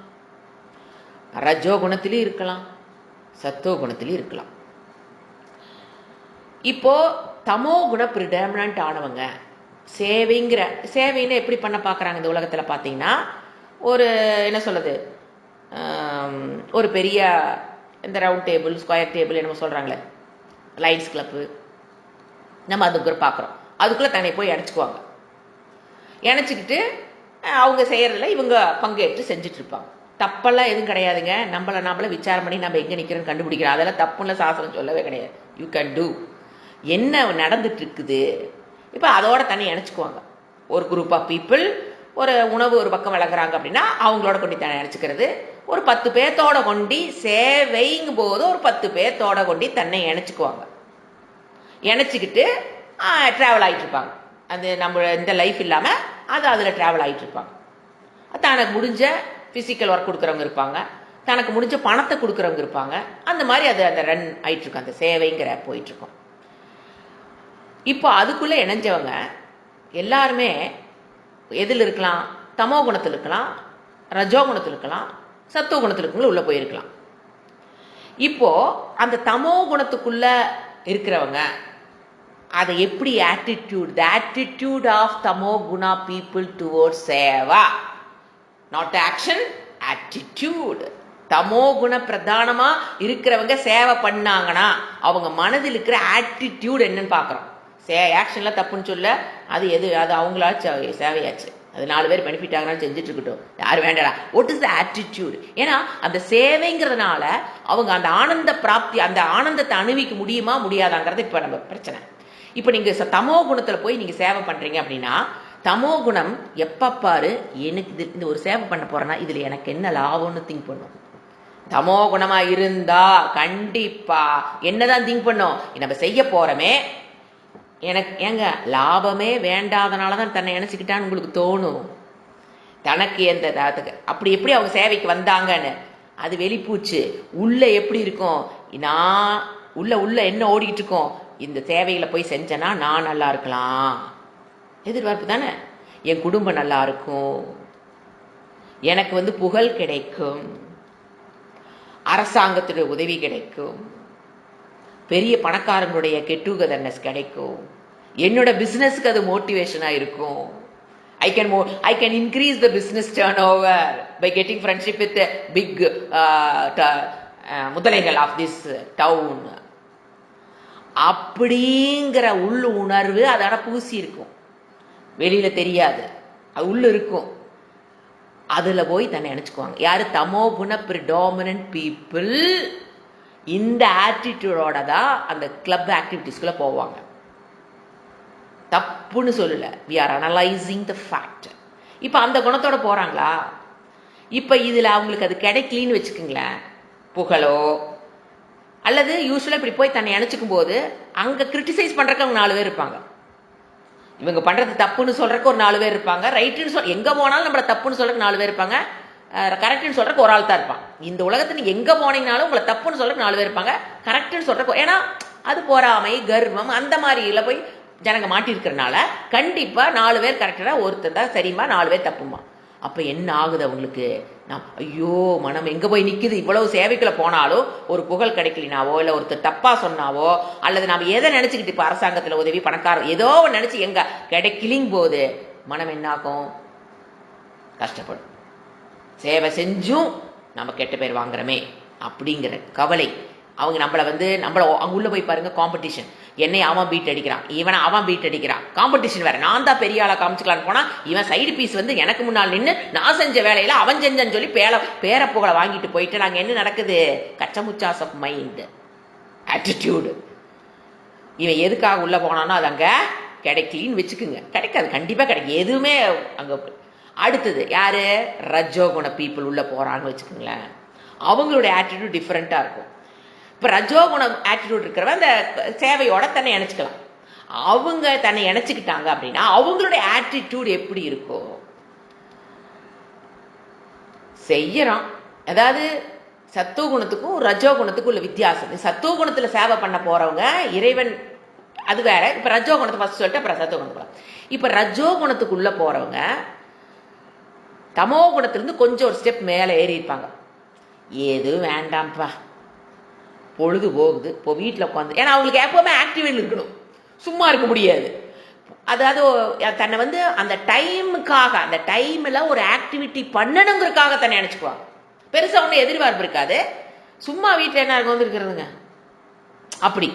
ரஜோ குணத்திலையும் இருக்கலாம், சத்தோ குணத்திலையும் இருக்கலாம். இப்போ தமோ குண பிரிடாமினன்ட் ஆனவங்க சேவைன்னு எப்படி பண்ண பார்க்குறாங்க இந்த உலகத்தில் பார்த்தீங்கன்னா, ஒரு என்ன சொல்றது ஒரு பெரிய இந்த ரவுண்ட் டேபிள், ஸ்கொயர் டேபிள் என்னமோ சொல்கிறாங்களே, லைன்ஸ் கிளப்பு, நம்ம அதுக்குள்ள பார்க்குறோம். அதுக்குள்ளே தன்னை போய் இணைச்சிக்குவாங்க. இணைச்சிக்கிட்டு அவங்க செய்கிறதுல இவங்க பங்கேற்று செஞ்சுட்டு இருப்பாங்க. தப்பெல்லாம் எதுவும் கிடையாதுங்க. நம்மள விசாரம் பண்ணி நம்ம எங்கே நிற்கிறோன்னு கண்டுபிடிக்கிறோம். அதெல்லாம் தப்புன்னு சாஸ்திரம் சொல்லவே கிடையாது. You can do. என்ன நடந்துட்டு இருக்குது இப்போ அதோட தண்ணி இணைச்சிக்குவாங்க. ஒரு குரூப் ஆஃப் பீப்புள் ஒரு உணவு ஒரு பக்கம் வழங்குறாங்க அப்படின்னா அவங்களோட கொண்டு தண்ணி இணைச்சிக்கிறது. ஒரு 10 பேர்த்தோட கொண்டு சேவைங்கும் போது ஒரு 10 பேர்த்தோட கொண்டு தன்னை இணைச்சிக்குவாங்க. இணைச்சிக்கிட்டு ட்ராவல் ஆகிட்டு இருப்பாங்க. அது நம்ம இந்த லைஃப் இல்லாமல் அது அதில் ட்ராவல் ஆகிட்டு இருப்பாங்க. தனக்கு முடிஞ்ச ஃபிசிக்கல் ஒர்க் கொடுக்குறவங்க இருப்பாங்க, தனக்கு முடிஞ்ச பணத்தை கொடுக்குறவங்க இருப்பாங்க. அந்த மாதிரி அது அந்த ரன் ஆகிட்டு இருக்கும், அந்த சேவைங்கிற போயிட்டுருக்கோம். இப்போ அதுக்குள்ளே இணைஞ்சவங்க எல்லாருமே எதில் இருக்கலாம்? தமோ குணத்தில் இருக்கலாம், ரஜோ குணத்தில் இருக்கலாம், சத்துவ குணத்தில் இருக்கவங்களும் உள்ளே போயிருக்கலாம். இப்போ அந்த தமோ குணத்துக்குள்ள இருக்கிறவங்க அதை எப்படி ஆட்டிடியூட், த ஆட்டிடியூட் ஆஃப் தமோ Guna people towards Seva, not action, attitude. தமோ குண பிரதானமா இருக்கிறவங்க சேவை பண்ணாங்கன்னா அவங்க மனதில் இருக்கிற ஆட்டிடியூட் என்னன்னு பார்க்குறோம். ஆக்ஷன்லாம் தப்புன்னு சொல்ல, அது அவங்களா சேவையாச்சு, அது 4 பேர் பெனிஃபிட் ஆகிறான்னு செஞ்சுட்டு இருக்கட்டும், யாரும் வேண்டாடா. What is the attitude? ஏன்னா அந்த சேவைங்கிறதுனால அவங்க அந்த ஆனந்த பிராப்தி, அந்த ஆனந்தத்தை அனுபவிக்க முடியுமா முடியாதாங்கிறது இப்போ நம்ம பிரச்சனை. இப்போ நீங்கள் தமோ குணத்தில் போய் நீங்கள் சேவை பண்ணுறீங்க அப்படின்னா, தமோ குணம் எப்பப்பாரு எனக்கு இந்த ஒரு சேவை பண்ண போறேன்னா இதில் எனக்கு என்ன லாபம்னு திங்க் பண்ணும். தமோ குணமாக இருந்தா கண்டிப்பா என்னதான் திங்க் பண்ணும், நம்ம செய்ய போறோமே எனக்கு ஏங்க லாபமே வேண்டாதனால தான் தன்னை நினச்சிக்கிட்டான்னு உங்களுக்கு தோணும். தனக்கு எந்த அப்படி எப்படி அவங்க சேவைக்கு வந்தாங்கன்னு அது வெளிப்பூச்சு. உள்ள எப்படி இருக்கும், நான் உள்ள என்ன ஓடிக்கிட்டு இருக்கோம், இந்த சேவைகளை போய் செஞ்சேன்னா நான் நல்லா இருக்கலாம், எதிர்பார்ப்பு தானே. என் குடும்பம் நல்லா இருக்கும், எனக்கு வந்து புகழ் கிடைக்கும், அரசாங்கத்துடைய உதவி கிடைக்கும், பெரிய பணக்காரங்களுடைய கெட்டுகதர்னஸ் கிடைக்கும், என்னோட பிசினஸ்க்கு அது மோட்டிவேஷனா இருக்கும். I can increase the business turnover by getting friendship with the big முதலைகள் of this town. அப்படிங்கிற உள்ள உணர்வு அதான பூசி இருக்கும், வெளியில தெரியாது, அது உள்ள இருக்கும். அதுல போய் தன்னை நினைச்சுக்குவாங்க. யாரு? தமோ குண predominant people இந்த ஆட்டிடியூடோட தான் அந்த கிளப் ஆக்டிவிட்டிஸ்குள்ள போவாங்க. தப்புன்னு சொல்லல, we are analyzing the fact. இப்போ அந்த குணத்தோட போறாங்களா? இப்போ இதுல அவங்களுக்கு அது கிடைக்கலின்னு வச்சுக்கோங்களேன், புகழோ அல்லது யூஸ்வலாக இப்படி போய் தன்னை நினைச்சுக்கும் போது அங்க கிரிட்டிசைஸ் பண்றதுக்கு அவங்க 4 பேர் இருப்பாங்க. இவங்க பண்றது தப்புன்னு சொல்றதுக்கு ஒரு 4 பேர் இருப்பாங்க, ரைட்டுன்னு சொல் எங்க போனாலும் நம்மள தப்புன்னு சொல்றதுக்கு 4 பேர் இருப்பாங்க, கரெக்ட்னு சொல்றதுக்கு ஒரு ஆள் தான் இருப்பான். இந்த உலகத்துல நீங்க எங்க போனீங்கனாலும் உங்களை தப்புன்னு சொல்றதுக்கு 4 பேர் இருப்பாங்க, கரெக்ட்னு சொல்றதுக்கு. ஏன்னா அது பொறாமை, கர்வம் அந்த மாதிரில போய் ஜனங்க மாட்டிருக்கிறனால கண்டிப்பா 4 பேர் கரெக்டா, ஒருத்தர் தான் சரிமா, 4 பேர் தப்புமா. அப்ப என்ன ஆகுது அவங்களுக்கு? ஐயோ மனம் எங்க போய் நிக்குது? இவ்வளவு சேவைக்குள்ள போனாலும் ஒரு புகழ் கிடைக்கலினாவோ, இல்ல ஒருத்தர் தப்பா சொன்னாவோ, அல்லது நாம எதை நினைச்சுக்கிட்டு இப்ப அரசாங்கத்துல உதவி, பணக்காரர் ஏதோ நினைச்சு எங்க கிடைக்கலிங் போது மனம் என்ன ஆகும்? கஷ்டப்படும். சேவை செஞ்சும் நம்ம கெட்ட பேர் வாங்குறமே அப்படிங்கிற கவலை. அவங்க நம்மள அங்க உள்ள போய் பாருங்க, காம்படிஷன். என்னை அவன் பீட் அடிக்கிறான், இவனை அவன் பீட் அடிக்கிறான், காம்படிஷன் வேற. நான் தான் பெரிய ஆளா காமிச்சுக்கலான்னு போனா இவன் சைடு பீஸ் எனக்கு முன்னால் நின்று நான் செஞ்ச வேலையில அவன் செஞ்சன்னு சொல்லி பேர புகழை வாங்கிட்டு போயிட்டு நாங்க என்ன நடக்குது? கச்சமுச்சாஸ் ஆஃப் மைண்ட், ஆட்டிடியூடு. இவன் எதுக்காக உள்ள போனானோ அது அங்க கிடைக்கலின்னு வச்சுக்குங்க. கிடைக்காது, கண்டிப்பா கிடைக்கும். எதுவுமே அங்க. அடுத்தது யாரு? ரஜோகுண பீப்புள் உள்ள போறான்னு வச்சுக்கோங்களேன். அவங்களுடைய ஆட்டிடியூட் டிஃபரெண்டா இருக்கும். இப்ப ரஜோகுண ஆட்டிடியூட் இருக்கிறவங்க அந்த சேவையோட தன்னை இணைச்சுக்கலாம். அவங்க தன்னை இணைச்சுக்கிட்டாங்க அப்படின்னா அவங்களுடைய ஆட்டிடியூட் எப்படி இருக்கும்? செய்யறோம். அதாவது சத்துவ குணத்துக்கும் ரஜோ குணத்துக்கும் உள்ள வித்தியாசம். சத்துவ குணத்துல சேவை பண்ண போறவங்க இறைவன் அது வேற. இப்ப ரஜோ குணத்தை ஃபர்ஸ்ட் சொல்லிட்டு அப்புறம் சத்துவ குணத்துக்கு. இப்ப ரஜோ குணத்துக்குள்ள போறவங்க தமோ குணத்திலிருந்து கொஞ்சம் ஒரு ஸ்டெப் மேலே ஏறி இருப்பாங்க. ஏது வேண்டாம்ப்பா, பொழுது போகுது, இப்போ வீட்டில் உட்காந்து. ஏன்னா அவங்களுக்கு எப்பவுமே ஆக்டிவேட் இருக்கணும், சும்மா இருக்க முடியாது. அதாவது தன்னை அந்த டைமுக்காக, அந்த டைம்ல ஒரு ஆக்டிவிட்டி பண்ணணுங்கிறதுக்காக தன்னை நினைச்சுக்குவாங்க. பெருசா ஒன்றும் எதிர்பார்ப்பு இருக்காது. சும்மா வீட்டில் என்ன இருக்கும் இருக்கிறதுங்க அப்படி.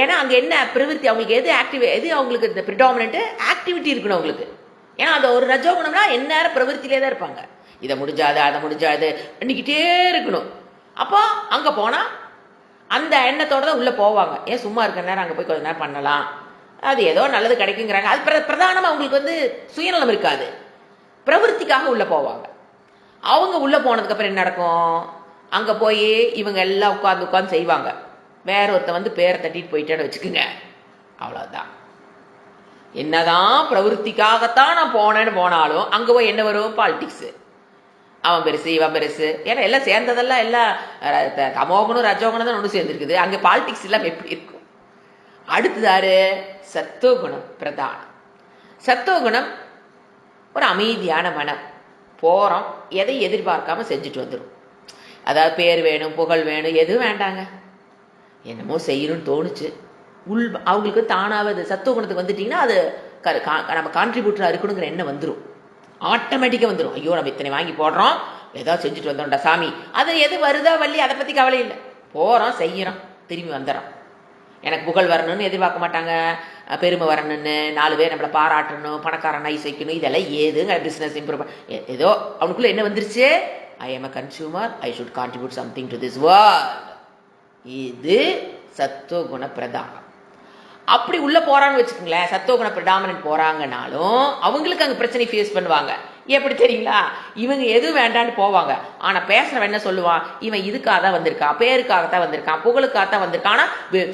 ஏன்னா அங்க என்ன பிரவೃತ್ತಿ, அவங்களுக்கு எது அவங்களுக்கு இந்த ப்ரிடாமினன்ட் ஆக்டிவிட்டி இருக்கணும் அவங்களுக்கு. ஏன்னா அது ஒரு ரஜோகுணம்னா எந்நேரம் பிரவೃத்திலே தான் இருப்பாங்க. இதை முடிஞ்சாது அதை முடிஞ்சாது பண்ணிக்கிட்டே இருக்கணும். அப்போ அங்க போனா அந்த எண்ணத்தோட தான் உள்ள போவாங்க. ஏன் சும்மா இருக்கிற நேரம் அங்க போய் கொஞ்ச நேரம் பண்ணலாம், அது ஏதோ நல்லது கிடைக்குங்கிறாங்க. அது பிரதானமா அவங்களுக்கு சுயநலம் இருக்காது, பிரவೃத்திக்காக உள்ள போவாங்க. அவங்க உள்ள போனதுக்கு அப்புறம் என்ன நடக்கும்? அங்க போய் இவங்க எல்லாம் உட்கார்ந்து செய்வாங்க. வேற ஒருத்த பேரை தட்டிட்டு போயிட்டேன்னு வச்சுக்கோங்க, அவ்வளவுதான். என்னதான் பிரவೃத்திக்காகத்தான் நான் போனேன்னு போனாலும் அங்க போய் என்ன வரும்? பாலிடிக்ஸ். அவன் பெருசு இவன் பெருசு. ஏன்னா எல்லாம் சேர்ந்ததெல்லாம் எல்லாம் தமோகுணம் ரஜோகுணம் தான் ஒன்று சேர்ந்துருக்குது. அங்க பாலிடிக்ஸ் எல்லாம் எப்படி இருக்கும்? அடுத்ததாரு சத்துவகுணம் பிரதானம். சத்துவகுணம் ஒரு அமைதியான மனம். போறோம், எதை எதிர்பார்க்காம செஞ்சுட்டு வந்துடும். அதாவது பேர் வேணும், புகழ் வேணும், எதுவும் வேண்டாங்க, என்னமோ செய்யணும்னு தோணுச்சு. அவங்களுக்கு தானாவது சத்துவகுணத்துக்கு வந்துட்டீங்கன்னா அது நம்ம கான்ட்ரிபியூட்டரா இருக்கணுங்கிற எண்ணம் வந்துடும், ஆட்டோமேட்டிக்கா வந்துடும். ஐயோ நம்ம இத்தனை வாங்கி போடுறோம், ஏதாவது செஞ்சுட்டு வந்தோம்டா சாமி. அது எது வருதா வள்ளி அதை பத்தி கவலை இல்லை. போறோம், செய்யறோம், திரும்பி வந்துடுறோம். எனக்கு புகழ் வரணும்னு எதிர்பார்க்க மாட்டாங்க, பெருமை வரணும்னு, 4 பேர் நம்மளை பாராட்டணும், பணக்காரன் ஐஸ் வைக்கணும், இதெல்லாம் ஏதுங்க பிசினஸ் இம்ப்ரூவ். ஏதோ அவனுக்குள்ள என்ன வந்துருச்சு? I am a consumer, I should contribute something to this world. இது சத்துவகுண பிரதானம். அப்படி உள்ள போறான்னு வச்சுக்கோங்களேன், சத்துவகுண பிரடாமினன்ட் போறாங்கனாலும் அவங்களுக்கு அங்க பிரச்சனை ஃபேஸ் பண்ணுவாங்க. எப்படி தெரியுங்களா? இவங்க எதுவும் வேண்டான்னு போவாங்க, ஆனா பேசுறவன் என்ன சொல்லுவான்? இவன் இதுக்காக தான் வந்திருக்கான், பேருக்காகத்தான் வந்திருக்கான், புகழுக்காகத்தான் வந்திருக்கான்,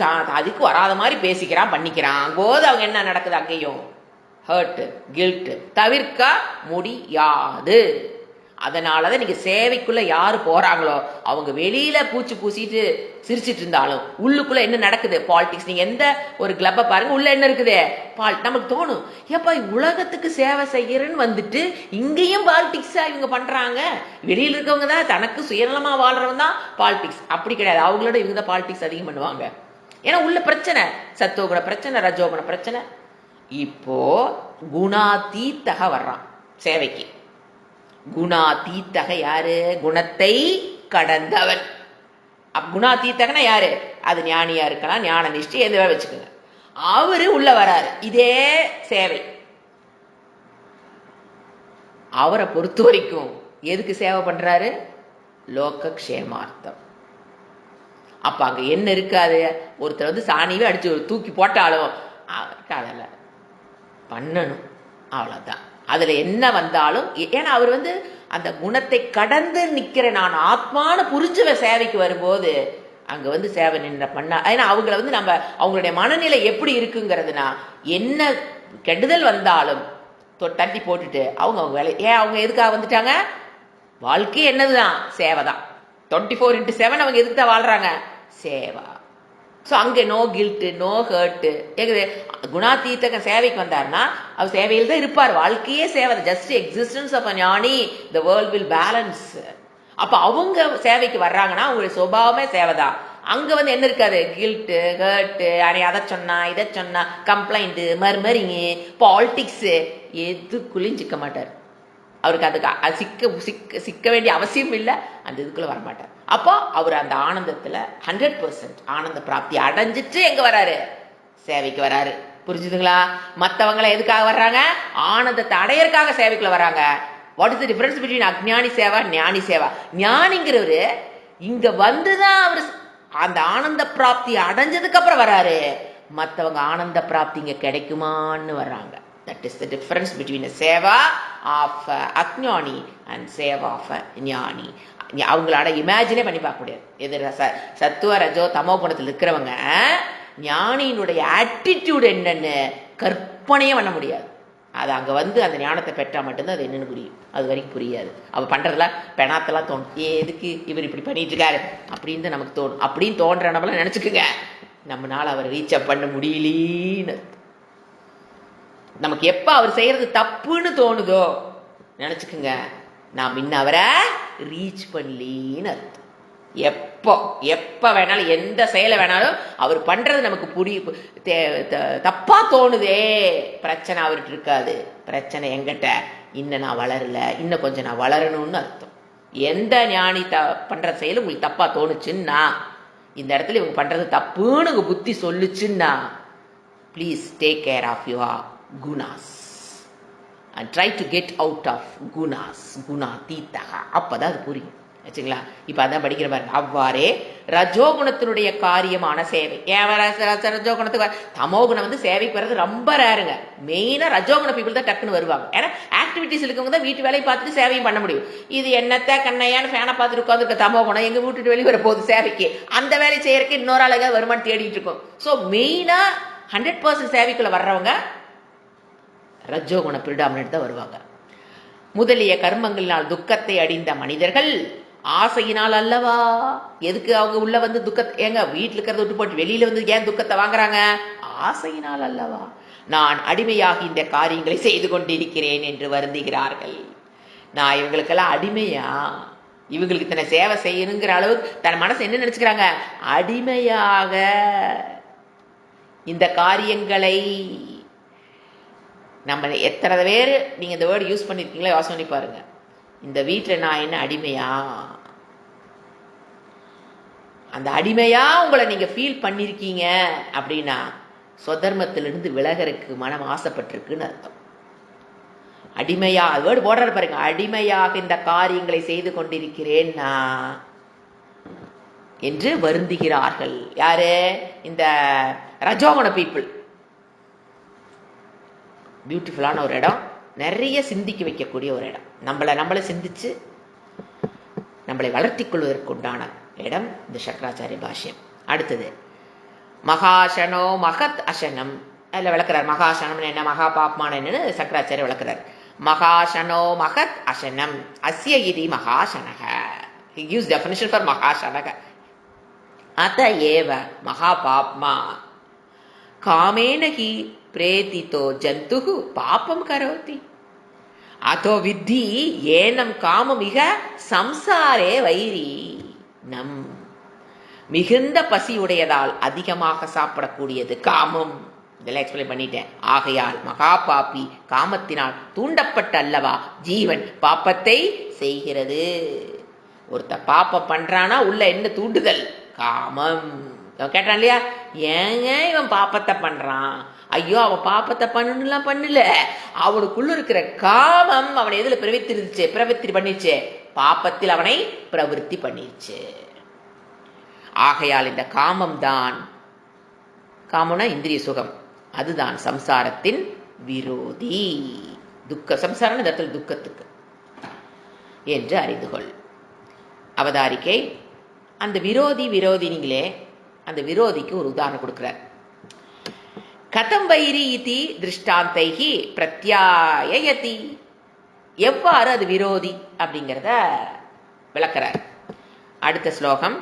ஆனா அதுக்கு வராத மாதிரி பேசிக்கிறான், பண்ணிக்கிறான் போது அவங்க என்ன நடக்குது? அங்கேயும் ஹர்ட், கில்ட் தவிர்க்க முடியாது. அதனாலதான் நீங்க சேவைக்குள்ள யாரு போறாங்களோ அவங்க வெளியில பூச்சி பூசிட்டு சிரிச்சிட்டு இருந்தாலும் உள்ளுக்குள்ள என்ன நடக்குது பாலிடிக்ஸ். நீங்க எந்த ஒரு கிளப்ப பாருங்க, உள்ள என்ன இருக்குது நமக்கு தோணும், ஏப்பா உலகத்துக்கு சேவை செய்யறன்னு வந்துட்டு இங்கேயும் பாலிடிக்ஸா இவங்க பண்றாங்க. வெளியில இருக்கவங்க தான் தனக்கு சுயநலமா வாழ்றவங்க தான் பாலிடிக்ஸ். அப்படி கிடையாது, அவங்களோட இவங்க தான் பாலிடிக்ஸ் அதிகம் பண்ணுவாங்க. ஏன்னா உள்ள பிரச்சனை, சத்துவகுண பிரச்சனை, ரஜோகுண பிரச்சனை. இப்போ குணாதீத்தக வர்றான் சேவைக்கு. குணாதீத்தக யாரு? குணத்தை கடந்தவன். குணாதீத்தகனா யாரு? அது ஞானியா இருக்கலாம், ஞான நிஷ்டை எந்த வச்சுக்கோங்க. அவரு உள்ள வராரு, இதே சேவை. அவரை பொறுத்த வரைக்கும் எதுக்கு சேவை பண்றாரு? லோக க்ஷேமார்த்தம். அப்ப அங்க என்ன இருக்காது? ஒருத்தர் வந்து சாணிவே அடிச்சு தூக்கி போட்டாலும் அதல்ல பண்ணணும், அவ்வளவுதான். அதுல என்ன வந்தாலும், ஏன்னா அவர் வந்து அந்த குணத்தை கடந்து நிக்கிற நான் ஆத்மான புரிஞ்சவ சேவைக்கு வரும்போது அங்க வந்து சேவை நின்ற பண்ண. ஏன்னா அவங்கள வந்து நம்ம அவங்களுடைய மனநிலை எப்படி இருக்குங்கிறதுனா, என்ன கெடுதல் வந்தாலும் தட்டி போட்டுட்டு அவங்க வேலை. ஏன் அவங்க எதுக்காக வந்துட்டாங்க? வாழ்க்கை என்னதுதான்? சேவை தான். 24/7 அவங்க எதுக்கு தான் வாழ்றாங்க? சேவா. ஸோ அங்கே நோ கில்ட்டு, நோ ஹர்ட்டு. குணாதீத்தக சேவைக்கு வந்தார்னா அவர் சேவையில் தான் இருப்பார். வாழ்க்கையே சேவை. ஜஸ்ட் எக்ஸிஸ்டன்ஸ் ஆஃப் அ ஞானி, த வேர்ல்ட் வில் பேலன்ஸ். அப்போ அவங்க சேவைக்கு வர்றாங்கன்னா அவங்களுடைய சுபாவமே சேவை தான். அங்கே வந்து என்ன இருக்காது? கில்ட்டு, ஹர்ட்டு, அதை சொன்னா இதை சொன்னா, கம்ப்ளைண்ட்டு, மர்மரிங்கு, பாலிட்டிக்ஸு, எதுக்குள்ளேயும் சிக்க மாட்டார். அவருக்கு அதுக்கு சிக்க வேண்டிய அவசியம் இல்லை, அந்த இதுக்குள்ள வரமாட்டார். அப்போ அவர் அந்த ஆனந்தத்துல 100% ஆனந்த பிராப்தி அடைஞ்சிட்டு எங்க வராரு? சேவைக்கு வராரு. புரிஞ்சுதுங்களா? மற்றவங்களை எதுக்காக வர்றாங்க? ஆனந்தத்தை அடையறதுக்காக சேவைக்குள்ள வராங்க. What is the difference between அஜ்ஞானி சேவா, ஞானி சேவா? ஞானிங்கிறவரு இங்க வந்துதான் அவர் அந்த ஆனந்த பிராப்தி அடைஞ்சதுக்கு அப்புறம் வராரு. மற்றவங்க ஆனந்த பிராப்தி இங்க கிடைக்குமான்னு வர்றாங்க. That is the difference between a seva of அக்ஞானி and seva of ஞானி. அவங்களால இமேஜினே பண்ணி பார்க்க முடியாது. எது சத்துவ ரஜோ தமோ குணத்தில் இருக்கிறவங்க ஞானியினுடைய ஆட்டிடியூட் என்னன்னு கற்பனையே பண்ண முடியாது. அது அங்க வந்து அந்த ஞானத்தை பெற்றா மட்டும்தான் அது என்னன்னு புரியும். அது வரைக்கும் புரியாது. அவ பண்றதுல பெணாத்தெல்லாம் தோணும். எதுக்கு இவர் இப்படி பண்ணிட்டு இருக்காரு அப்படின்னு நமக்கு தோணும். அப்படின்னு தோன்ற நம்மள நினைச்சுக்குங்க, நம்மளால அவரை ரீச் அப் பண்ண முடியலன்னு. நமக்கு எப்ப அவர் செய்யறது தப்புன்னு தோணுதோ நினைச்சுக்குங்க, நாம் இன்னும் அவரை ரீச் பண்ணலின்னு அர்த்தம். எப்ப வேணாலும் எந்த செயலை வேணாலும் அவர் பண்றது நமக்கு தப்பா தோணுதே, பிரச்சனை அவர்கிட்ட இருக்காது. பிரச்சனை எங்கிட்ட, இன்னும் நான் வளரல, இன்னும் கொஞ்சம் நான் வளரணும்னு அர்த்தம். எந்த ஞானி பண்ற செயல் உங்களுக்கு தப்பா தோணுச்சுன்னா, இந்த இடத்துல இவங்க பண்றது தப்புன்னு உங்க புத்தி சொல்லுச்சுன்னா, please take care of your gunas and try to get out of gunas, குணாதீத்தக. அப்பதான் அது புரியும். வச்சுங்களா? இப்ப அதான் படிக்கிற பாருங்க. அவ்வாறே ரஜோகுணத்தினுடைய காரியமான சேவை. ஏன் ரஜோகுணத்துக்கு தமோகுணம் வந்து சேவைக்கு வர்றது ரொம்ப ரேருங்க. மெயினா ரஜோகுண பீப்புள் தான் டக்குன்னு வருவாங்க. ஏன்னா ஆக்டிவிட்டிஸ் இருக்கவங்க தான் வீட்டு வேலையை பார்த்துட்டு சேவையும் பண்ண முடியும். இது என்னத்த கண்ணையான்னு ஃபேனை பார்த்துட்டு உட்காந்துருக்க தமோகுணம் எங்க வீட்டுட்டு வெளியே வர போகுது சேவைக்கு. அந்த வேலை செய்யறதுக்கு இன்னொரு அழகா வருமானு தேடிட்டு இருக்கும். ஸோ மெயினா 100% சேவைக்குள்ள வர்றவங்க ரஜோகுண பிரிடாமினேட் தான் வருவாங்க. முதலிய கர்மங்களினால் துக்கத்தை அடைந்த மனிதர்கள் ஆசையினால் அல்லவா? எதுக்கு அவங்க உள்ள வந்து துக்கத்தை, ஏங்க வீட்டில் இருக்கிறத விட்டு போட்டு வெளியில வந்து ஏன் துக்கத்தை வாங்குறாங்க? ஆசையினால் அல்லவா நான் அடிமையாகி இந்த காரியங்களை செய்து கொண்டிருக்கிறேன் என்று வருந்துகிறார்கள். நான் இவங்களுக்கெல்லாம் அடிமையா? இவங்களுக்கு தன்னை சேவை செய்யணுங்கிற அளவுக்கு தன் மனசு என்ன நினைச்சுக்கிறாங்க? அடிமையாக இந்த காரியங்களை. நம்ம எத்தனை பேர் நீங்க இந்த வேர்டு யூஸ் பண்ணிருக்கீங்களா யோசனை பண்ணி பாருங்க. இந்த வீட்டில் நான் என்ன அடிமையா? அந்த அடிமையா உங்களை நீங்க ஃபீல் பண்ணிருக்கீங்க அப்படின்னா சொதர்மத்திலிருந்து விலகருக்கு மனம் ஆசைப்பட்டிருக்குன்னு அர்த்தம். அடிமையா வேர்டு போடுற பாருங்க. அடிமையாக இந்த காரியங்களை செய்து கொண்டிருக்கிறேன்னா என்று வருந்துகிறார்கள். யாரு? இந்த ரஜோகுண பீப்புள். பியூட்டிஃபுல்லான ஒரு இடம், நிறைய சிந்திக்க வைக்கக்கூடிய ஒரு இடம். நம்மளை சிந்திச்சு நம்மளை வளர்த்தி கொள்வதற்கு உண்டான இடம் இந்த சக்கராச்சாரிய பாஷ்யம். அடுத்தது மகாசனோ மகத் அசனம். அதில் விளக்குறார் மகாசனம் என்ன, மகா பாப்மான என்னன்னு சக்கராச்சாரிய விளக்குறார். மகாசனோ மகத் அசனம் அஸ்ய இதி மகாசனக. He gives definition for மகாசனக. அத ஏவ மகாபாப்மா காமேன ஹி பிரேதிதோ ஜந்துஹு பாபம் கரோதி அதோ வித்தி ஏனம் காமமிக சம்சாரே வைரி. நம் மிகுந்த பசியுடையதால் அதிகமாக சாப்பிடக்கூடியது காமம். இதெல்லாம் எக்ஸ்பிளைன் பண்ணிட்டேன். ஆகையால் மகா பாப்பி காமத்தினால் தூண்டப்பட்ட அல்லவா ஜீவன் பாப்பத்தை செய்கிறது. ஒருத்த பாப்பம் பண்றானா உள்ள என்ன தூண்டுதல்? காமம். கேட்டான் இல்லையா, ஏங்க இவன் பாப்பத்தை பண்றான்? ஐயோ, அவன் பாப்பத்தை பண்ணலாம் பண்ணல, அவனுக்குள்ள இருக்கிற காமம் அவனை எதுல பிரவருத்தி பண்ணிருச்சு? பாப்பத்தில் அவனை பிரவருத்தி பண்ணிருச்சு. ஆகையால் இந்த காமம் தான், காமம்னா இந்திரிய சுகம், அதுதான் சம்சாரத்தின் விரோதி. சம்சாரம் இந்த இடத்துல துக்கத்துக்கு என்று அறிந்து கொள். அவதாரிக்கை அந்த விரோதினிங்களே, அந்த விரோதிக்கு ஒரு உதாரணம் கொடுக்கிறார். கதம் வைரி இதி திருஷ்டாந்தைஹி பிரத்யாயயதி. எவ்வாறு அது விரோதி அப்படிங்கிறத விளக்கிறார். அடுத்த ஸ்லோகம்.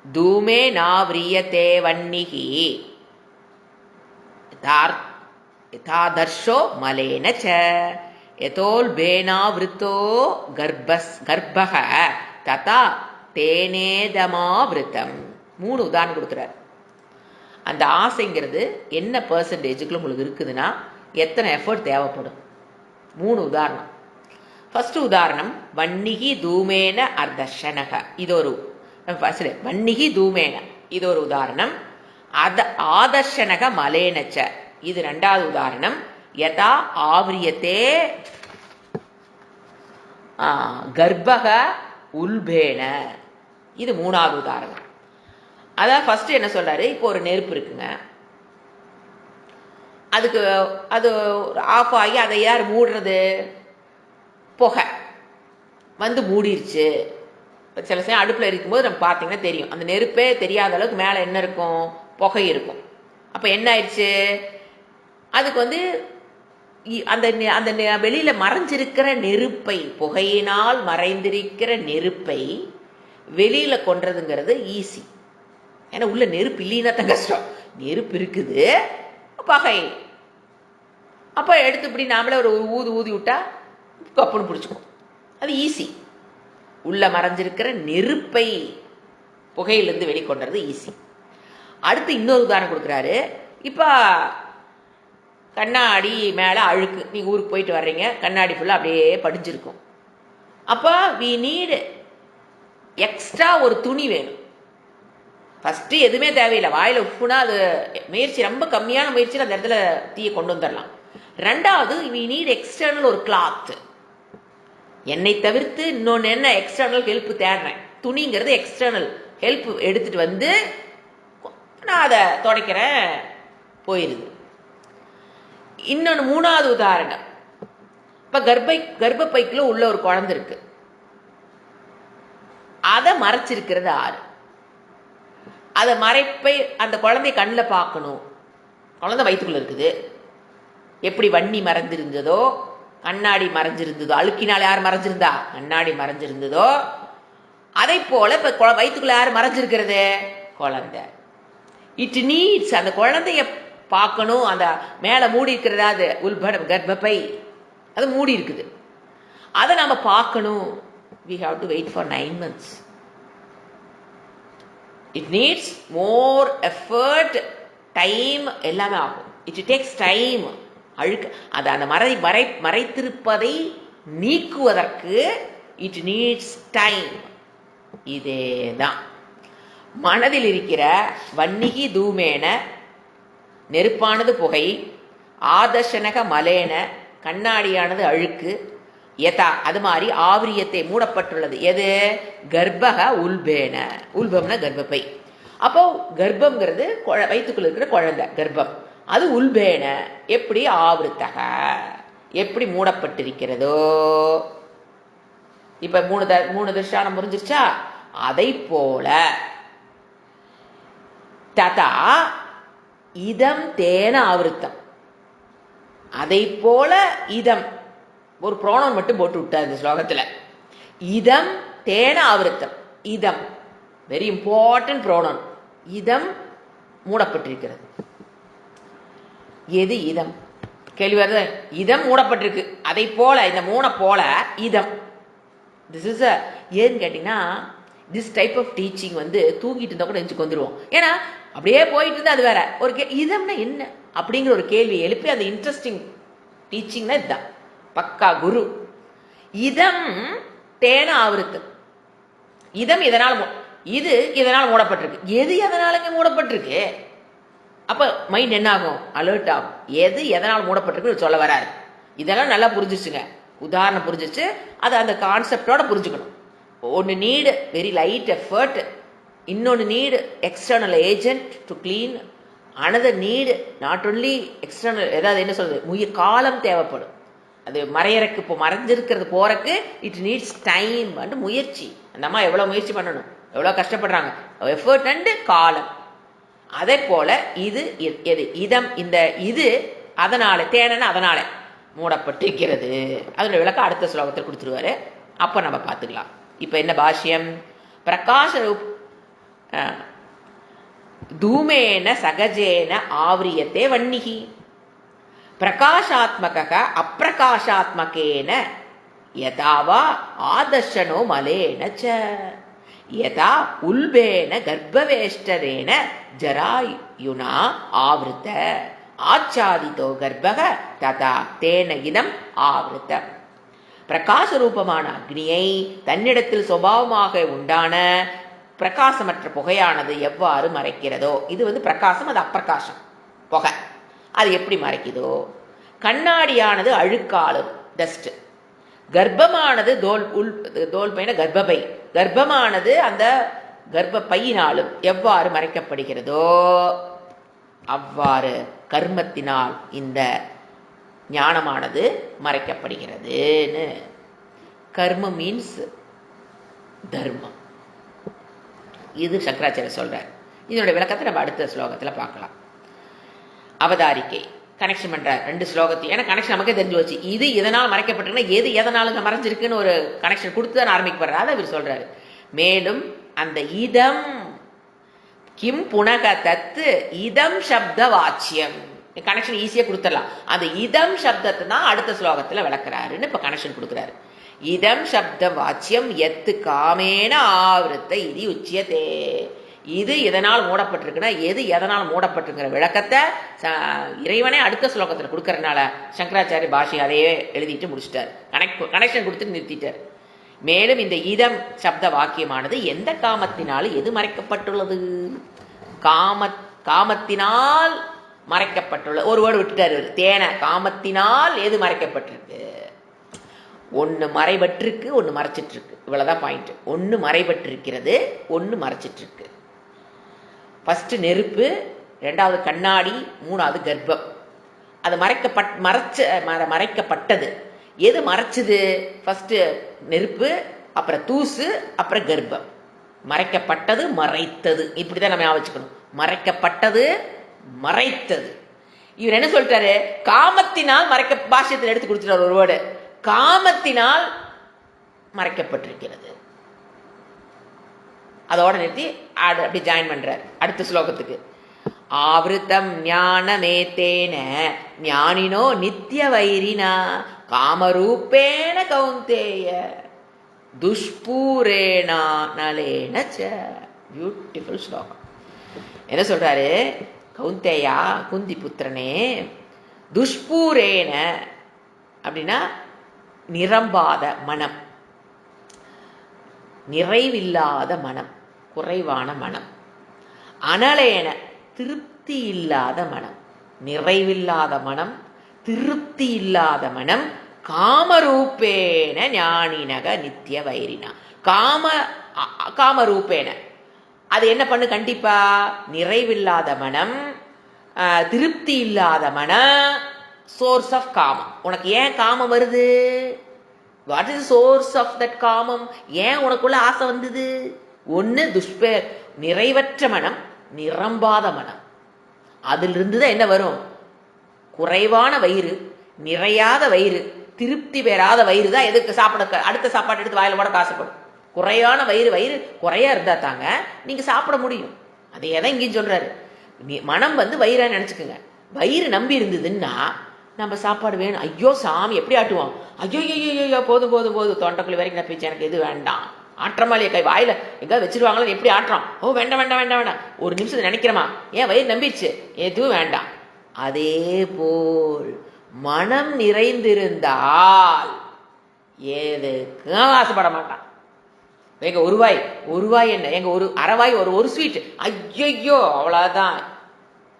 தூமே நாவ்ரியதே வன்னிஹி யதாதர்ஷோ மலேன ச யதோல்பேனாவ்ருதோ கர்ப்பக ததா தேனேதமாவிருத்தம். 3 உதாரணம் கொடுக்குறார். அந்த ஆசைங்கிறது என்ன பெர்சன்டேஜுக்குள்ள உங்களுக்கு இருக்குதுன்னா எத்தனை எஃபர்ட் தேவைப்படும்? 3 உதாரணம். ஃபர்ஸ்ட் உதாரணம் வன்னிகி தூமேன அர்தர்ஷனக. இது ஒரு வன்னிகி தூமேன, இது ஒரு உதாரணம். ஆதர்ஷனக மலேனச்ச, இது 2வது உதாரணம். யதா ஆவ்ரியத்தே கர்ப்பக உல்பேன, இது 3வது உதாரணம். அதான் ஃபர்ஸ்ட் என்ன சொல்றாரு, இப்போ ஒரு நெருப்பு இருக்குங்க, அதுக்கு அது ஆஃப் ஆகி அதை யார் மூடுறது? புகை வந்து மூடிருச்சு. சில சமயம் அடுப்பில் இருக்கும்போது நம்ம பார்த்தீங்கன்னா தெரியும், அந்த நெருப்பே தெரியாத அளவுக்கு மேலே என்ன இருக்கும்? புகை இருக்கும். அப்போ என்ன ஆயிடுச்சு? அதுக்கு வந்து அந்த அந்த வெளியில மறைஞ்சிருக்கிற நெருப்பை, புகையினால் மறைந்திருக்கிற நெருப்பை வெளியில கொன்றதுங்கிறது ஈஸி. ஏன்னா உள்ள நெருப்பு இல்லைன்னா தான் கஷ்டம். நெருப்பு இருக்குது, பகை, அப்போ எடுத்து இப்படி நாமளே ஒரு ஊதி விட்டா கப்புன்னு பிடிச்சிக்கும். அது ஈஸி. உள்ள மறைஞ்சிருக்கிற நெருப்பை புகையிலிருந்து வெளிக்கொண்டது ஈஸி. அடுத்து இன்னொரு உதாரணம் கொடுக்குறாரு. இப்போ கண்ணாடி மேலே அழுக்கு, நீங்கள் ஊருக்கு போயிட்டு வர்றீங்க, கண்ணாடி ஃபுல்லாக அப்படியே படிஞ்சிருக்கும். அப்போ வி நீடு எக்ஸ்ட்ரா ஒரு துணி வேணும். ஃபஸ்ட்டு எதுவுமே தேவையில்லை, வாயில் உப்புனா அது முயற்சி ரொம்ப கம்மியான முயற்சியில் அந்த இடத்துல தீயை கொண்டு வந்துடலாம். 2வது வி நீட் எக்ஸ்டர்னல் ஒரு கிளாத். என்னை தவிர்த்து இன்னொன்று என்ன எக்ஸ்டர்னல் ஹெல்ப் தேடுறேன். துணிங்கிறது எக்ஸ்டர்னல் ஹெல்ப் எடுத்துட்டு வந்து நான் அதை துடைக்கிறேன், போயிடுது. இன்னொன்று 3வது உதாரணம். இப்போ கர்ப்பப்பைக்குள்ள உள்ள ஒரு குழந்தை இருக்கு, அதை மறைச்சிருக்கிறது ஆறு. அதை மறைப்பை அந்த குழந்தைய கண்ணில் பார்க்கணும். குழந்தை வயிற்றுக்குள்ள இருக்குது. எப்படி வன்னி மறைஞ்சிருந்ததோ, கண்ணாடி மறைஞ்சிருந்ததோ, அழுக்கினால் யார் மறைஞ்சிருந்தா? கண்ணாடி மறைஞ்சிருந்ததோ, அதை போல இப்போ வயிற்றுக்குள்ள யார் மறைஞ்சிருக்கிறது? குழந்தை. இட் நீட்ஸ், அந்த குழந்தைய பார்க்கணும். அந்த மேலே மூடி இருக்கிறதா, அது கர்ப்பப்பை, அது மூடி இருக்குது, அதை நம்ம பார்க்கணும். we have to wait for 9 months. it needs more effort, time, எல்லாமே ஆகும். it takes time. அழுக்கு அது அந்த மறைத்திருப்பதை நீக்குவதற்கு it needs time. இதேதான் மனதில் இருக்கிற வன்னிகி தூமேன, நெருப்பானது புகை, ஆதர்ஷனக மலேன, கண்ணாடியானது அழுக்கு, யதா அது மாதிரி ஆவிரியத்தை மூடப்பட்டுள்ளது. எது? கர்ப்பக உல்பேன. உல்பம்னா கர்ப்பப்பை. அப்போ கர்ப்பம்ங்கிறது வயிற்றுக்குள்ள இருக்கிற குழந்தை, கர்ப்பம். அது உல்பேன எப்படி ஆவிருத்தக, எப்படி மூடப்பட்டிருக்கிறதோ. இப்ப 3 திருஷ்டானம் புரிஞ்சிருச்சா? அதை போல ததா இதம் தேன ஆவிருத்தம், அதை போல இதம் ஒரு ப்ரோனவுன் மட்டும் போட்டு விட்டார் இந்த ஸ்லோகத்தில். இதம் தேன ஆவருத்தம். இதம் வெரி இம்பார்ட்டன்ட் ப்ரோனவுன். இதம் மூடப்பட்டிருக்கிறது. எது இதம்? கேள்வி வருது. இதம் மூடப்பட்டிருக்கு. அதை போல இந்த மூணை போல இதம். திஸ் இஸ் ஏன்னு கேட்டீங்கன்னா திஸ் டைப் ஆஃப் டீச்சிங் தூங்கிட்டு இருந்தா கூட நெஞ்சுக்கு வந்துடுவோம். ஏன்னா அப்படியே போயிட்டு இருந்தா அது வேற. ஒரு இதம்னா என்ன அப்படிங்கிற ஒரு கேள்வி எழுப்பி அந்த இன்ட்ரெஸ்டிங் டீச்சிங்னா இதுதான் பக்கா குரு. இதம் தேன ஆவருத்து. இதம் இதனால் மூடப்பட்டிருக்கு. எது எதனாலங்க மூடப்பட்டிருக்கு? அப்ப மைண்ட் என்ன ஆகும்? அலர்ட் ஆகும். எது எதனால் மூடப்பட்டிருக்கு சொல்ல வராது. இதெல்லாம் நல்லா புரிஞ்சிச்சுங்க. உதாரணம் புரிஞ்சிச்சு. அது அந்த கான்செப்டோட புரிஞ்சுக்கணும். ஒன்று நீடு வெரி லைட் எஃபர்ட், இன்னொன்று need external agent to clean, another need not only external, ஏதாவது என்ன சொல்றது, காலம் தேவைப்படும். அது மறையறக்கு இப்போ மறைஞ்சிருக்கிறது போறக்கு இட் நீட்ஸ் டைம் அண்ட் முயற்சி. அந்த அம்மா எவ்வளோ முயற்சி பண்ணணும், எவ்வளோ கஷ்டப்படுறாங்க, எஃபர்ட் அண்டு காலம். அதே போல இது எது இதம், இந்த இது அதனால தேனன்னு அதனால மூடப்பட்டிருக்கிறது. அதனுடைய விளக்கம் அடுத்த ஸ்லோகத்தில் கொடுத்துருவாரு. அப்போ நம்ம பார்த்துக்கலாம். இப்போ என்ன பாஷ்யம்? பிரகாஷ தூமேன சகஜேன ஆவரியத்தே வன்னிகி பிரகாஷாத்மக அப்பிரகாஷாத்மகேன யதாவா ஆதர்ஷனோ மலேன ச யதா உல்பேன கர்ப்பவேஷ்டரேன ஜராயுனா ஆவருத்த ஆச்சாதிதோ கர்ப்பக ததா தேன இதம் ஆவருத்த. பிரகாச ரூபமான அக்னியை தன்னிடத்தில் சுபாவமாக உண்டான பிரகாசமற்ற புகையானது எவ்வாறு மறைக்கிறதோ, இது பிரகாசம், அது அப்பிரகாசம் புகை, அது எப்படி மறைக்குதோ, கண்ணாடியானது அழுக்காலும் டஸ்ட், கர்ப்பமானது தோல் பையன கர்ப்பப்பை, கர்ப்பமானது அந்த கர்ப்பப்பையினாலும் எவ்வாறு மறைக்கப்படுகிறதோ அவ்வாறு கர்மத்தினால் இந்த ஞானமானது மறைக்கப்படுகிறதுன்னு. கர்மம் மீன்ஸ் தர்மம். இது சங்கராச்சாரியர் சொல்றார். இதனுடைய விளக்கத்தை நம்ம அடுத்த ஸ்லோகத்தில் பார்க்கலாம். அவதாரிக்கை கனெக்ஷன் பண்றார் ரெண்டு ஸ்லோகத்தையும். ஏன்னா கனெக்ஷன் நமக்கே தெரிஞ்சு வச்சு, இது எதனால் மறைக்கப்பட்டிருக்குன்னா எது எதனாலுங்க மறைஞ்சிருக்குன்னு ஒரு கனெக்ஷன் கொடுத்து தான் ஆரம்பிக்கப்படுறாரு. அதை இவர் சொல்றாரு. மேலும் அந்த இதம் கிம் புனக தத்து இதம் சப்த வாச்சியம் கனெக்ஷன் ஈஸியாக கொடுத்துடலாம். அந்த இதம் சப்தத்தை தான் அடுத்த ஸ்லோகத்தில் விளக்குறாருன்னு இப்போ கனெக்ஷன் கொடுக்குறாரு. இதம் சப்த வாச்சியம் எத்து காமேன ஆவருத்த இது உச்சியதே. இது எதனால் மூடப்பட்டிருக்குன்னா எது எதனால் மூடப்பட்டிருக்கிற விளக்கத்தை இறைவனே அடுத்த ஸ்லோகத்தில் கொடுக்கறதுனால சங்கராச்சாரிய பாஷை அதையே எழுதிட்டு முடிச்சிட்டார். கனெக்ஷன் கொடுத்துட்டு நிறுத்திட்டார். மேலும் இந்த இதம் சப்த வாக்கியமானது எந்த காமத்தினாலும் எது மறைக்கப்பட்டுள்ளது? காமத்தினால் மறைக்கப்பட்டுள்ள ஒரு வேர்டு விட்டுட்டாரு. தேன காமத்தினால் எது மறைக்கப்பட்டிருக்கு? ஒன்று மறைபட்டிருக்கு, ஒன்று மறைச்சிட்டு இருக்கு. இவ்வளவுதான் பாயிண்ட். ஒன்று மறைபட்டிருக்கிறது, ஒன்று மறைச்சிட்டு இருக்கு. ஃபர்ஸ்ட் நெருப்பு, ரெண்டாவது கண்ணாடி, மூணாவது கர்ப்பம். அது மறைக்கப்பட்டது. எது மறைச்சது? ஃபர்ஸ்ட் நெருப்பு, அப்புறம் தூசு, அப்புறம் கர்ப்பம். மறைக்கப்பட்டது, மறைத்தது. இப்படிதான் நம்ம வச்சுக்கணும். மறைக்கப்பட்டது, மறைத்தது. இவர் என்ன சொல்லிட்டாரு? காமத்தினால் பாஷ்யத்தில் எடுத்து கொடுத்துட்டார் ஒரு வேர்டு. காமத்தினால் மறைக்கப்பட்டிருக்கிறது. அதோட நிறுத்தி அப்படி ஜாயின் பண்றார் அடுத்த ஸ்லோகத்துக்கு. ஆவிருத்தம் ஞானமேத்தேன ஞானினோ நித்திய வைரினா காமரூபேண கௌந்தேய துஷ்பூரேனா நலேன ச. பியூட்டிஃபுல் ஸ்லோகம். என்ன சொல்றாரு? கௌந்தேயா, குந்தி புத்திரனே, துஷ்பூரேன அப்படின்னா நிரம்பாத மனம், நிறைவில்லாத மனம், குறைவான மனம். அனலேன திருப்தி இல்லாத மனம், நிறைவில்லாத மனம், திருப்தி இல்லாத மனம். காமரூபேன ஞானினக நித்திய வைரினா. காமரூபேன அது என்ன பண்ணு? கண்டிப்பா நிறைவில்லாத மனம், திருப்தி இல்லாத மனம், சோர்ஸ் ஆஃப் காமம். உனக்கு ஏன் காமம் வருது? What is source of that காமம்? ஏன் உனக்குள்ள ஆசை வந்தது? ஒன்று நிறைவற்ற மனம், நிரம்பாத மனம். அதிலிருந்து தான் என்ன வரும்? குறைவான வயிறு, நிறையாத வயிறு, திருப்தி பெறாத வயிறு தான் எதுக்கு சாப்பிட, அடுத்த சாப்பாடு எடுத்து வாயில போட காசுப்படும். குறையான வயிறு குறையா இருந்தா தாங்க நீங்க சாப்பிட முடியும். அதே தான் இங்கேயும் சொல்றாரு. மனம் வயிறா நினைச்சுக்குங்க. வயிறு நம்பி இருந்ததுன்னா நம்ம சாப்பாடு வேணும், ஐயோ சாமி எப்படி ஆட்டுவோம், ஐயோ ஐயோ போதும் போதும் போதும் தொண்டைக்குள்ளி வரைக்கும் நான் பிச்சு, எனக்கு எது வேண்டாம், ஆற்றமாலிய கை வாயில எங்காவது வச்சிருவாங்களோ எப்படி ஆட்டுறோம், ஓ வேண்டாம் வேண்டாம் வேண்டாம் வேண்டாம், ஒரு நிமிஷம் நினைக்கிறோமா, ஏன் வயிறு நம்பிடுச்சு, எதுவும் வேண்டாம். அதே போல் மனம் நிறைந்திருந்தால் எதுக்கும் ஆசைப்பட மாட்டான். எங்க ஒரு ரூபாய் என்ன, எங்க ஒரு அரைவாய் ஒரு ஸ்வீட், ஐயோ அவ்வளவுதான்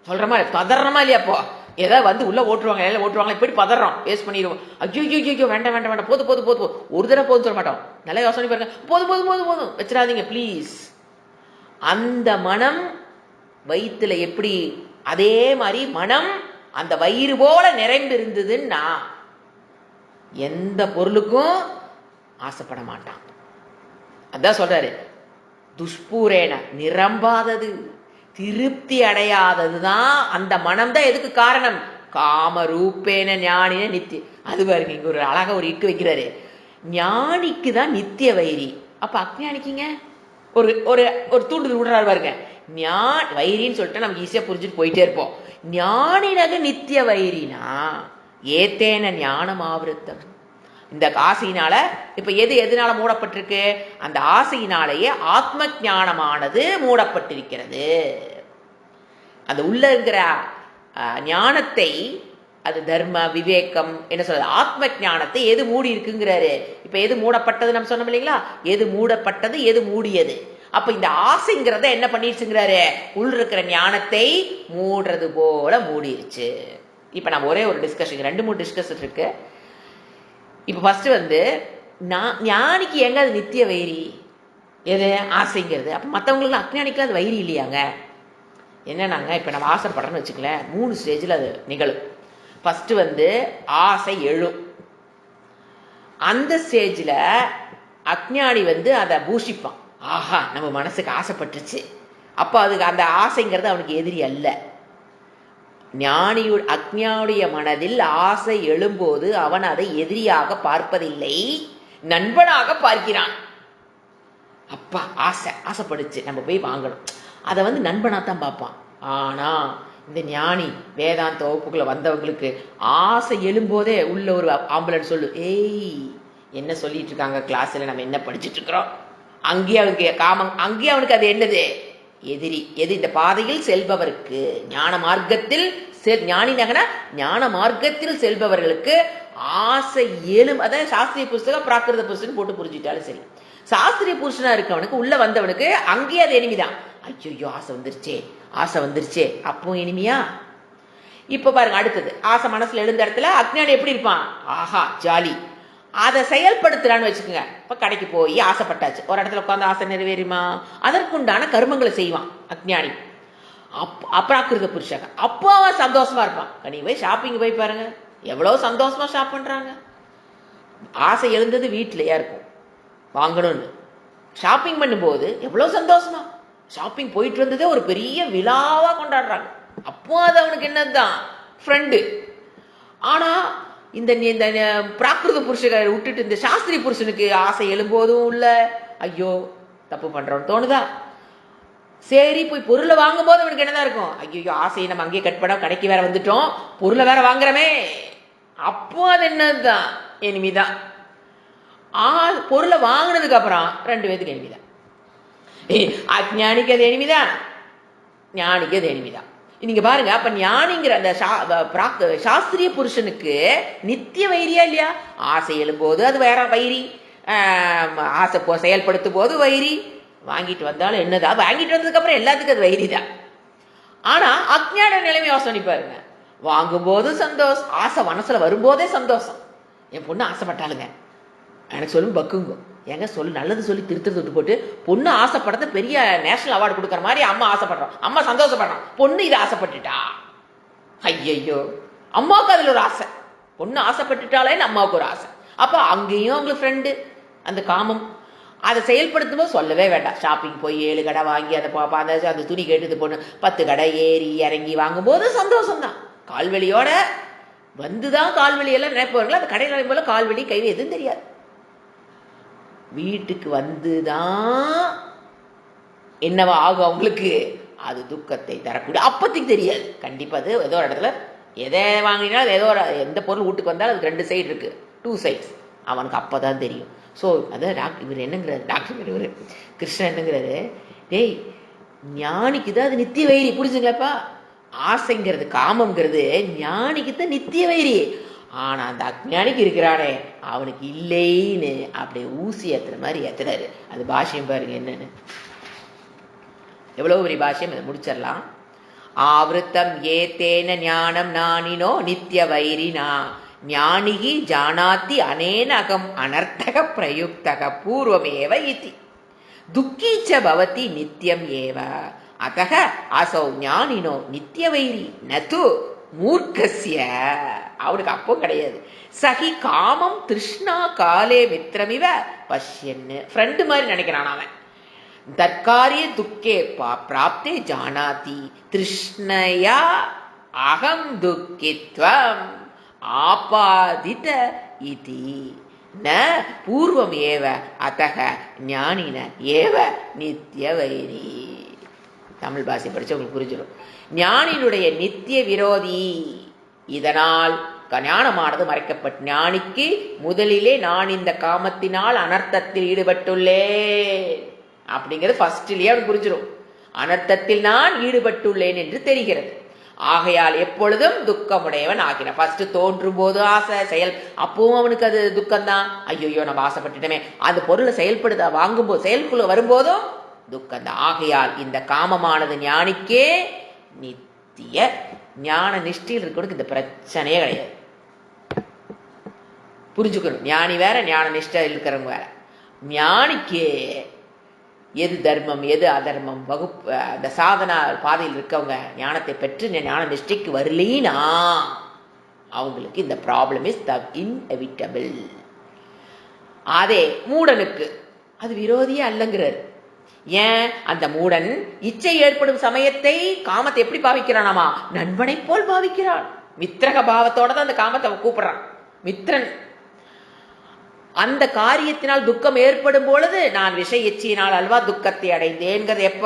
சொல்ற மாதிரி பதறமா இல்லையா? அப்போ ஏதாவது உள்ள ஓட்டுருவாங்க இப்படி பதறோம், வேஸ்ட் பண்ணிடுவோம், ஐயோ வேண்டாம் வேண்டாம் வேண்டாம், போதும் போதும் போதும், ஒரு தடவை போதும் சொல்ல மாட்டோம். நல்லா யோசனை பாருங்க, போதும் போதும் போதும் போதும் வச்சிடாதீங்க ப்ளீஸ். அந்த மனம் வயிற்றுல எப்படி, அதே மாதிரி மனம் அந்த வயிறு போல நிறைந்து இருந்ததுன்னா எந்த பொருளுக்கும் ஆசைப்பட மாட்டான். அதான் சொல்றாரு, துஷ்பூரேன நிரம்பாதது, திருப்தி அடையாததுதான் அந்த மனம் தான். எதுக்கு காரணம்? காம ரூபேன ஞானின நித்திய. அது பாருங்க இங்க ஒரு அழகா ஒரு இட்டு வைக்கிறாரு, ஞானிக்கு தான் நித்திய வைரி. அப்ப அஞ்ஞானிக்குங்க ஒரு ஒரு ஒரு தூண்டுதல் விடுறாரு பாருங்க. வைரின்னு சொல்லிட்டு நமக்கு ஈஸியா புரிஞ்சுட்டு போயிட்டே இருப்போம். ஞானினக நித்திய வைரினா ஏத்தேன ஞானம் ஆவருத்தம். இந்த ஆசையினால இப்ப எதனால மூடப்பட்டிருக்கு? அந்த ஆசையினாலேயே ஆத்ம ஞானமானது மூடப்பட்டிருக்கிறது. அந்த உள்ள இருக்கிற ஞானத்தை, அது தர்ம விவேகம் என்ன சொல்றது, ஆத்ம ஞானத்தை எது மூடி இருக்குங்கிறாரு. இப்ப எது மூடப்பட்டது நம்ம சொன்னோம் இல்லைங்களா? எது மூடப்பட்டது, எது மூடியது. அப்ப இந்த ஆசைங்கிறத என்ன பண்ணிடுச்சுங்கிறாரு, உள்ள இருக்கிற ஞானத்தை மூடுறது போல மூடிடுச்சு. இப்ப நம்ம ஒரே ஒரு டிஸ்கஷன், 2-3 டிஸ்கஷன் இருக்கு. இப்ப ஃபர்ஸ்ட் ஞானிக்கு எங்க அது நித்திய வைரி, எது ஆசைங்கிறது. அப்ப மற்றவங்களுக்கு அஞ்ஞானிக்கு அது வைரி இல்லையாங்க? என்னன்னாங்க, இப்ப நம்ம ஆசைப்படுறோன்னு வச்சுக்கல, 3 ஸ்டேஜில் அது நிகழும். ஃபர்ஸ்ட் ஆசை எழும். அந்த ஸ்டேஜில் அஞ்ஞானி அதை பூஷிப்பான். ஆஹா நம்ம மனசுக்கு ஆசைப்பட்டுருச்சு. அப்போ அதுக்கு அந்த ஆசைங்கிறது அவனுக்கு எதிரி அல்ல. அஞ்ஞானியுடைய மனதில் ஆசை எழும்போது அவன் அதை எதிரியாக பார்ப்பதில்லை, நண்பனாக பார்க்கிறான். அப்பா ஆசைப்படுச்சு, நம்ம போய் வாங்கணும், அதை நண்பனாத்தான் பார்ப்பான். ஆனா இந்த ஞானி வேதாந்த வகுப்புக்குள்ள வந்தவங்களுக்கு ஆசை எழும்போதே உள்ள ஒரு ஆம்புலன்ஸ் சொல்லு, ஏய் என்ன சொல்லிட்டு இருக்காங்க கிளாஸ்ல, நம்ம என்ன படிச்சுட்டு இருக்கிறோம், அங்கேயே அவனுக்கு காமம், அங்கேயே அவனுக்கு அது என்னது எதிரி. எது? இந்த பாதையில் செல்பவருக்கு, ஞான மார்க்கத்தில் ஞானி நகன ஞான மார்க்கத்தில் செல்பவர்களுக்கு ஆசை எழும். அதான் சாஸ்திரிய புஸ்தகம் பிராகிருத புஸ்தகம் போட்டு புரிஞ்சுட்டாலும் சரி, சாஸ்திரிய புருஷனா இருக்கவனுக்கு உள்ள வந்தவனுக்கு அங்கேயே அது எனிமிதான். ஐயோ ஆசை வந்துருச்சே அப்போ எனிமியா. இப்ப பாருங்க அடுத்தது, ஆசை மனசுல எழுந்த இடத்துல அஞ்ஞானி எப்படி இருப்பான்? ஆஹா ஜாலி. அதை செயல்படுத்துறான்னு வச்சுக்கோங்க. இப்ப கடைக்கு போய் ஆசைப்பட்டாச்சு, ஒரு இடத்துல உட்காந்து ஆசை நிறைவேறுமா? அதற்குண்டான கர்மங்களை செய்வான் அஞ்ஞானி. அப்ராக்கிருத புருஷக, அப்போ அவன் சந்தோஷமா இருப்பான். நீ போய் ஷாப்பிங் போய் பாருங்க, எவ்வளவு சந்தோஷமா ஷாப் பண்றாங்க. ஆசை எழுந்தது வீட்டிலேயா இருக்கும் வாங்கணும்னு, ஷாப்பிங் பண்ணும்போது எவ்வளவு சந்தோஷமா ஷாப்பிங் போயிட்டு வந்ததே ஒரு பெரிய விழாவா கொண்டாடுறாங்க. அப்போ அது அவனுக்கு என்னதுதான் ஃப்ரெண்டு. ஆனா இந்த பிராகிருத புருஷனை விட்டுட்டு இந்த சாஸ்திரிய புருஷனுக்கு ஆசை எழும்போதும் உள்ள ஐயோ தப்பு பண்றோம்னு தோணுதா? சரி போய் பொருளை வாங்கும் போது அவனுக்கு என்னதான் இருக்கும், ஐயோ ஆசையை நம்ம அங்கேயே கட் பண்ண, கடைக்கு வேற வந்துட்டோம், பொருளை வேற வாங்குறமே. அப்போ அது என்னதுதான் எனிமிதான். பொருளை வாங்கினதுக்கு அப்புறம் 2 பேத்துக்கு எனிமிதான். அஞ்ஞானிக்கு அது எனிமிதான், ஞானிக்கு அது எனிமிதான். நீங்க பாருங்க, அப்ப ஞானிங்கிற அந்த சாஸ்திரிய புருஷனுக்கு நித்திய வைரியா இல்லையா? ஆசை எழும்போது அது வேற வைரி, ஆசை செயல்படுத்தும் போது வைரி, வாங்கிட்டு வந்தாலும் என்னதான், வாங்கிட்டு வந்ததுக்கு அப்புறம் எல்லாத்துக்கும் அது வைரி தான். ஆனா அஞ்ஞான நிலைமை யோசனை பாருங்க, வாங்கும் போது சந்தோஷம், ஆசை மனசுல வரும்போதே சந்தோஷம். என் பொண்ணு ஆசைப்பட்டாளுங்க, எனக்கு சொல்லும் பக்குங்க, ஏங்க சொல்லு நல்லது சொல்லி திருத்தத்தை விட்டு போட்டு பொண்ணு ஆசைப்படுறத பெரிய நேஷனல் அவார்டு கொடுக்குற மாதிரி அம்மா ஆசைப்படுறோம், அம்மா சந்தோஷப்படுறோம், பொண்ணு இதை ஆசைப்பட்டுட்டா. ஐயோ அம்மாவுக்கு அதுல ஒரு ஆசை, பொண்ணு ஆசைப்பட்டுட்டாலேன்னு அம்மாவுக்கு ஒரு ஆசை. அப்ப அங்கேயும் அவங்களுக்கு ஃப்ரெண்டு அந்த காமம். அதை செயல்படுத்தும் போது சொல்லவே வேண்டாம், ஷாப்பிங் போய் 7 கடை வாங்கி அதை அந்த துணி கேட்டு பொண்ணு 10 கடை ஏறி இறங்கி வாங்கும்போது சந்தோஷம்தான். கால்வெளியோட வந்துதான் கால்வெளி எல்லாம் நினைப்பவர்கள் அந்த கடையில் போல கால்வெளி கைவி எதுவும் தெரியாது. வீட்டுக்கு வந்துதான் என்னவா ஆகும் அவங்களுக்கு, அது துக்கத்தை தரக்கூடிய. அப்பத்துக்கு தெரியாது. கண்டிப்பா அது ஏதோ ஒரு இடத்துல எதை வாங்கினாலும் ஏதோ ஒரு எந்த பொருள் வீட்டுக்கு வந்தாலும் அதுக்கு 2 சைடு இருக்கு, 2 சைட்ஸ். அவனுக்கு அப்பதான் தெரியும். ஸோ அதான் டாக்டர் இவர் என்னங்கிறாரு, டாக்டர் இவர் கிருஷ்ணன் என்னங்கிறாரு, டேய் ஞானிக்கு தான் அது நித்திய வைரி. புரிஞ்சுங்களாப்பா? ஆசைங்கிறது காமங்கிறது ஞானிக்கு தான் நித்திய வைரி. ஆனா அந்த அஜ்ஞானிக்கு இருக்கிறானே அவனுக்கு இல்லைன்னு அப்படியே ஊசி ஏத்துற மாதிரி ஏத்துறாரு. அது பாஷ்யம் பாருங்க என்னன்னு, எவ்வளவு பெரிய பாஷ்யம். அதை முடிச்சிடலாம். ஆவருத்தம் ஏதேன ஞானம் நானினோ நித்திய வைரினா ஞானிகி ஜானாத்தி அனேனகம் அனர்த்தக பிரயுக்தக பூர்வமேவ இதி துக்கீச்ச பவதி நித்தியம் ஏவ அத்தக அசௌ ஞானினோ நித்திய வைரி நது மூர்க்கஸ்ய. அவனுக்கு அப்போ கிடையாது. சகி காமம் திருஷ்ணா காலே மித்திரமிவ பஷ்யன்னு ஃப்ரெண்டு மாதிரி நினைக்கிறான் அவன். தற்காரிய துக்கே பிராப்தே ஜானாதி திருஷ்ணயா அகம் துக்கித்வம் ஆபாதித இதி ந பூர்வம் ஏவ அத்தக ஞானின ஏவ நித்திய வைரி. தமிழ் பாஷை படிச்சு உங்களுக்கு புரிஞ்சிடும். ஞானியினுடைய நித்திய விரோதி. இதனால் ஞானமானது மறைக்கப்பட்டு ஞானிக்கு முதலிலே நான் இந்த காமத்தினால் அனர்த்தத்தில் ஈடுபட்டுள்ளேன் அப்படிங்கிறது ஃபர்ஸ்ட்லயே அவனுக்கு புரிஞ்சிடும். அனர்த்தத்தில் நான் ஈடுபட்டுள்ளேன் என்று தெரிகிறது. ஆகையால் எப்பொழுதும் துக்கமுடையவன் ஆகினான். ஃபர்ஸ்ட் தோன்றும் போது ஆசை செயல், அப்பவும் அவனுக்கு அது துக்கம்தான். ஐயோ நம்ம ஆசைப்பட்டுட்டோமே. அந்த பொருளை செயல்படுத்த வாங்கும்போது செயல்குள்ள வரும்போதும் துக்கம்தான். ஆகையால் இந்த காமமானது ஞானிக்கே நித்திய. ஞான நிஷ்டையில் இருக்கவனுக்கு இந்த பிரச்சனையே கிடையாது. புரிஞ்சுக்கணும். ஞானி வேற, ஞான நிஷ்டை இருக்கிறவங்க வேற. ஞானிக்கு எது தர்மம் எது அதர்மம் வகுப்பு, அந்த சாதனா பாதையில் இருக்கவங்க ஞானத்தை பெற்று ஞான நிஷ்டைக்கு வரலீனா அவங்களுக்கு இந்த ப்ராப்ளம் இஸ் இன்எவிட்டபிள். அதே மூடனுக்கு அது விரோதியே அல்லங்கிறார். ஏன்? அந்த மூடன் இச்சை ஏற்படும் சமயத்தை காமத்தை எப்படி பாவிக்கிறானாமா? நண்பனை போல் பாவிக்கிறான். மித்திரக பாவத்தோட தான் அந்த காமத்தை கூப்பிடுறான். மித்திரன். அந்த காரியத்தினால் துக்கம் ஏற்படும் பொழுது நான் விஷய இச்சையினால் அல்வா துக்கத்தை அடைந்தேங்கிறது எப்ப?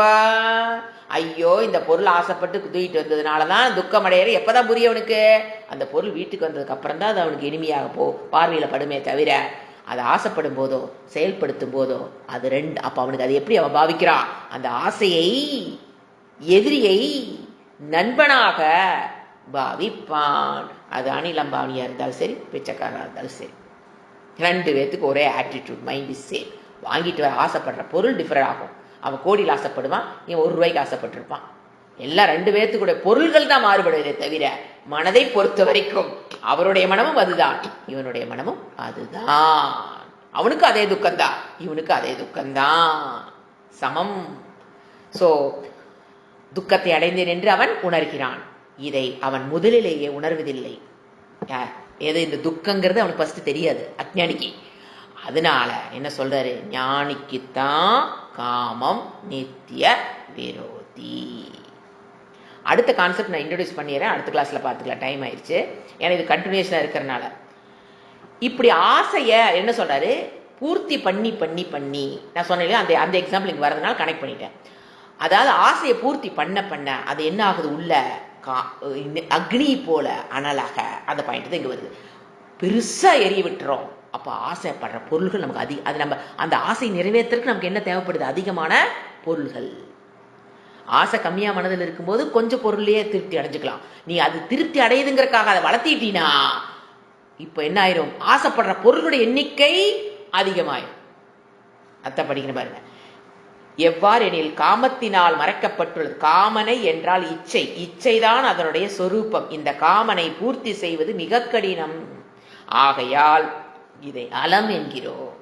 ஐயோ இந்த பொருள் ஆசைப்பட்டு தூக்கிட்டு வந்ததுனாலதான் துக்கம் அடையிற. எப்பதான் புரியவனுக்கு? அந்த பொருள் வீட்டுக்கு வந்ததுக்கு அப்புறம் தான் அது அவனுக்கு இனிமையாக பார்வையில படுமே தவிர அதை ஆசைப்படும் போதோ செயல்படுத்தும் போதோ அது ரெண்டு. அப்ப அவனுக்கு அது எப்படி அவன் பாவிக்கிறான்? அந்த ஆசையை எதிரியை நண்பனாக பாவிப்பான். அது அணிலம்பாவனியா இருந்தாலும் சரி, பிச்சைக்காரனா இருந்தாலும் சரி, 2 பேத்துக்கு ஒரே ஆட்டிடியூட், மைண்ட் இஸ் சேம். வாங்கிட்டு வர ஆசைப்படுற பொருள் டிஃபரெண்ட் ஆகும். அவன் கோடியில் ஆசைப்படுவான், இவன் 1 ரூபாய்க்கு ஆசைப்பட்டிருப்பான். எல்லாம் 2 பேத்துக்குடைய பொருள்கள் தான் மாறுபடுவதே தவிர மனதை பொறுத்த வரைக்கும் அவருடைய மனமும் அதுதான், இவனுடைய மனமும் அதுதான். அவனுக்கு அதே துக்கம்தான், இவனுக்கு அதே துக்கம்தான், சமம். சோ துக்கத்தை அடைந்தேன் என்று அவன் உணர்கிறான். இதை அவன் முதலிலேயே உணர்வதில்லை. எது இந்த துக்கங்கிறது அவனுக்கு ஃபர்ஸ்ட் தெரியாது அஞ்ஞானிக்கு. அதனால என்ன சொல்றாரு? ஞானிக்குத்தான் காமம் நித்திய விரோதி. அடுத்த கான்செப்ட் நான் இன்ட்ரோடியூஸ் பண்ணிடுறேன், அடுத்த கிளாஸ்ல பார்த்துக்கலாம். டைம் ஆயிடுச்சு. ஏன்னா இது கண்டினியூஷனா இருக்கிறனால. இப்படி ஆசைய என்ன சொல்றாரு? பூர்த்தி பண்ணி பண்ணி பண்ணி நான் சொன்னேன் அந்த அந்த எக்ஸாம்பிள் இங்க வரதுனால கனெக்ட் பண்ணிட்டேன். அதாவது ஆசையை பூர்த்தி பண்ண பண்ண அது என்ன ஆகுது? உள்ள அக்னி போல அனலாக. அந்த பாயிண்ட் தான் இங்க வருது. பெருசா எரிய விட்டுறோம். அப்ப ஆசைப்படுற பொருள்கள் நமக்கு அது நம்ம அந்த ஆசை நிறைவேற்றுறதுக்கு நமக்கு என்ன தேவைப்படுது? அதிகமான பொருள்கள். ஆசை கம்மியா மனதில் இருக்கும்போது கொஞ்சம் பொருளையே திருப்தி அடைஞ்சுக்கலாம். நீ அது திருப்தி அடையுதுங்கிறதுக்காக அதை வளர்த்திட்டீனா இப்ப என்ன ஆயிரும்? ஆசைப்படுற பொருளுடைய எண்ணிக்கை அதிகமாயிரும். அத்த படிக்கிற பாருங்க. எவ்வாறு எனில் காமத்தினால் மறைக்கப்பட்டுள்ளது. காமனை என்றால் இச்சை, இச்சைதான் அதனுடைய சொரூபம். இந்த காமனை பூர்த்தி செய்வது மிக கடினம். ஆகையால் இதை அலம் என்கிறோம்.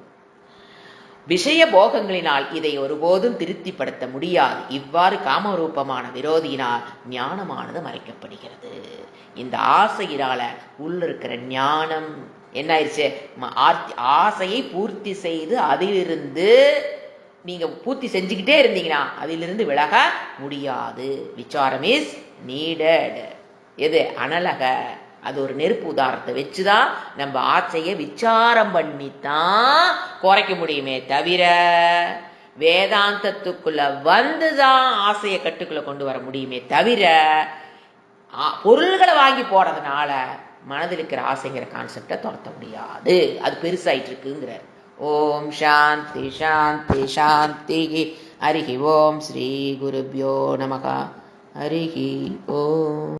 விஷய போகங்களினால் இதை ஒருபோதும் திருப்திப்படுத்த முடியாது. இவ்வாறு காமரூபமான விரோதியினால் ஞானமானது மறைக்கப்படுகிறது. இந்த ஆசையினால உள்ள இருக்கிற ஞானம் என்ன ஆயிடுச்சு? ஆசையை பூர்த்தி செய்து அதிலிருந்து நீங்க பூர்த்தி செஞ்சுக்கிட்டே இருந்தீங்கன்னா அதிலிருந்து விலக முடியாது. விசாரம் இஸ் நீடட். எது? அனலக அது ஒரு நெருப்பு உதாரணத்தை வச்சுதான் நம்ம ஆசையை விசாரம் பண்ணித்தான் குறைக்க முடியுமே தவிர வேதாந்தத்துக்குள்ள வந்துதான் ஆசையை கட்டுக்குள்ள கொண்டு வர முடியுமே தவிர பொருள்களை வாங்கி போறதுனால மனதில் இருக்கிற ஆசைங்கிற கான்செப்டை துரத்த முடியாது. அது பெருசாயிட்டு இருக்குங்கிறார். ஓம் சாந்தி சாந்தி சாந்தி. ஹரிஹி ஓம். ஸ்ரீ குருப்யோ நமக. ஹரிஹி ஓம்.